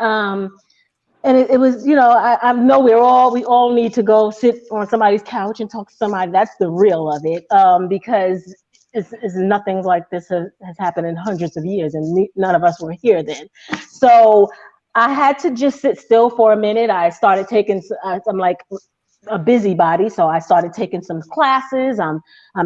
it was, I know we all need to go sit on somebody's couch and talk to somebody. That's the real of it, because it's nothing like this has happened in hundreds of years, and none of us were here then. So I had to just sit still for a minute. I started taking, I'm like a busybody, so I started taking some classes. I'm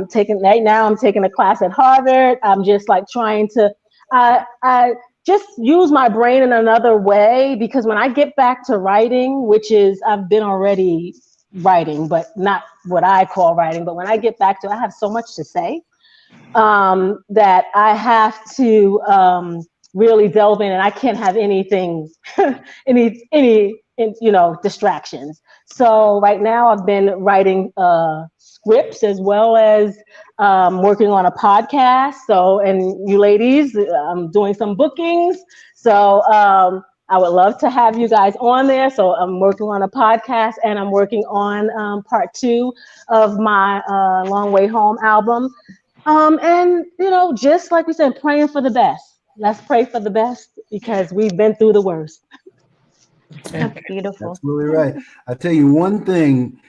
taking a class at Harvard. I'm just like trying to, I just use my brain in another way, because when I get back to writing, which is, I've been already writing, but not what I call writing, but when I get back to it, I have so much to say that I have to really delve in, and I can't have anything, any distractions. So right now I've been writing scripts as well as working on a podcast. So, and you ladies, I'm doing some bookings. So I would love to have you guys on there. So I'm working on a podcast, and I'm working on part 2 of my Long Way Home album. And, just like we said, praying for the best. Let's pray for the best, because we've been through the worst. That's beautiful. Absolutely right. I tell you, one thing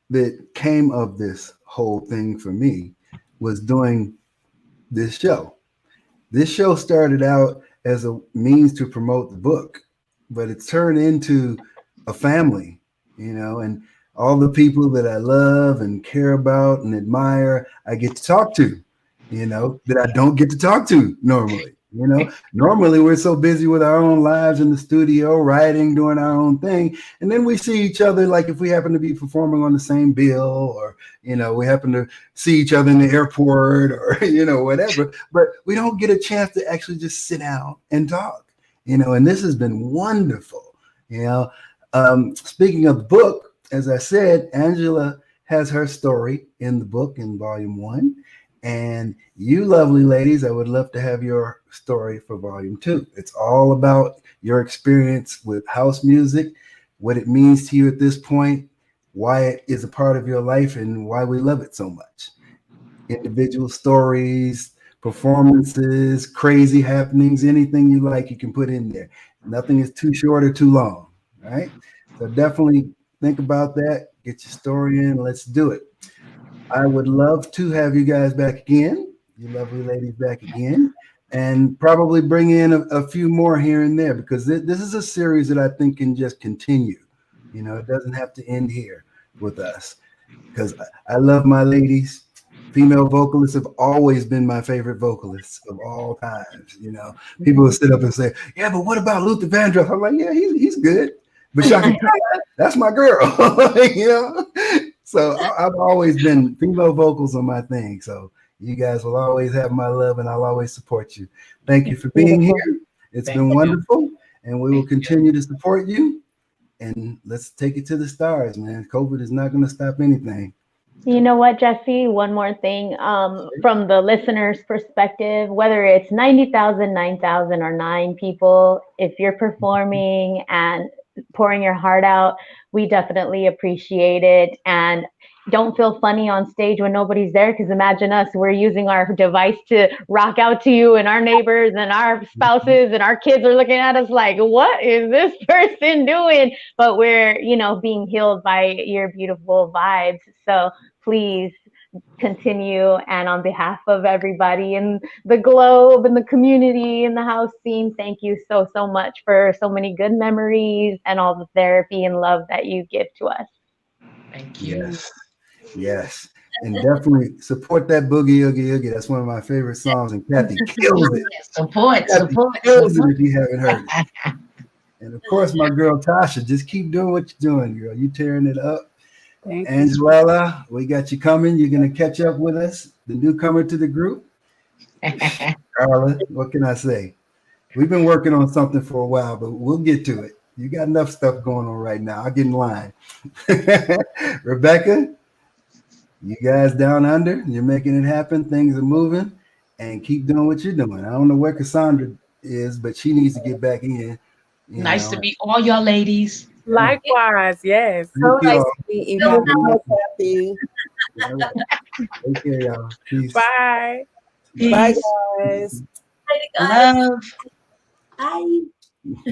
that came of this whole thing for me was doing this show. This show started out as a means to promote the book, but it's turned into a family, and all the people that I love and care about and admire, I get to talk to, that I don't get to talk to normally. Normally we're so busy with our own lives in the studio, writing, doing our own thing. And then we see each other, like if we happen to be performing on the same bill, or, we happen to see each other in the airport, or, whatever, but we don't get a chance to actually just sit down and talk, and this has been wonderful. Speaking of the book, as I said, Angela has her story in the book in volume 1. And you lovely ladies, I would love to have your story for volume 2. It's all about your experience with house music, what it means to you at this point, why it is a part of your life, and why we love it so much. Individual stories, performances, crazy happenings, anything you like, you can put in there. Nothing is too short or too long, right? So definitely think about that, get your story in, let's do it. I would love to have you guys back again, you lovely ladies back again, and probably bring in a few more here and there, because this is a series that I think can just continue. It doesn't have to end here with us, because I love my ladies. Female vocalists have always been my favorite vocalists of all times. People will sit up and say, yeah, but what about Luther Vandross? I'm like, yeah, he's good. But Shaka Khan, that's my girl. So I've always been female vocals on my thing. So you guys will always have my love, and I'll always support you. Thank you for being here. It's Thank been you. wonderful, and we will continue to support you. And let's take it to the stars, man. COVID is not going to stop anything. You know what, Jesse? One more thing. From the listener's perspective, whether it's 90,000, 9,000, or 9 people, if you're performing and pouring your heart out, we definitely appreciate it. And don't feel funny on stage when nobody's there, because imagine us, we're using our device to rock out to you, and our neighbors and our spouses and our kids are looking at us like, what is this person doing? But we're, being healed by your beautiful vibes. So please continue. And on behalf of everybody in the globe and the community and the house scene, thank you so much for so many good memories and all the therapy and love that you give to us. Thank you. Yes. And definitely support that Boogie Oogie Oogie. That's one of my favorite songs, and Kathy kills it. Support. Kills it if you haven't heard it. And of course, my girl Tasha, just keep doing what you're doing, girl. You tearing it up. Thank you. Angela, we got you coming. You're going to catch up with us, the newcomer to the group. Carla, what can I say? We've been working on something for a while, but we'll get to it. You got enough stuff going on right now. I'll get in line. Rebecca, you guys down under, you're making it happen. Things are moving, and keep doing what you're doing. I don't know where Cassandra is, but she needs to get back in. Nice to meet all y'all ladies. Likewise, yes. So Thank you nice all. to meet you. Kathy. All right. Take care, y'all. Peace. Bye. Bye, Peace. guys. Later, guys. Love. Bye.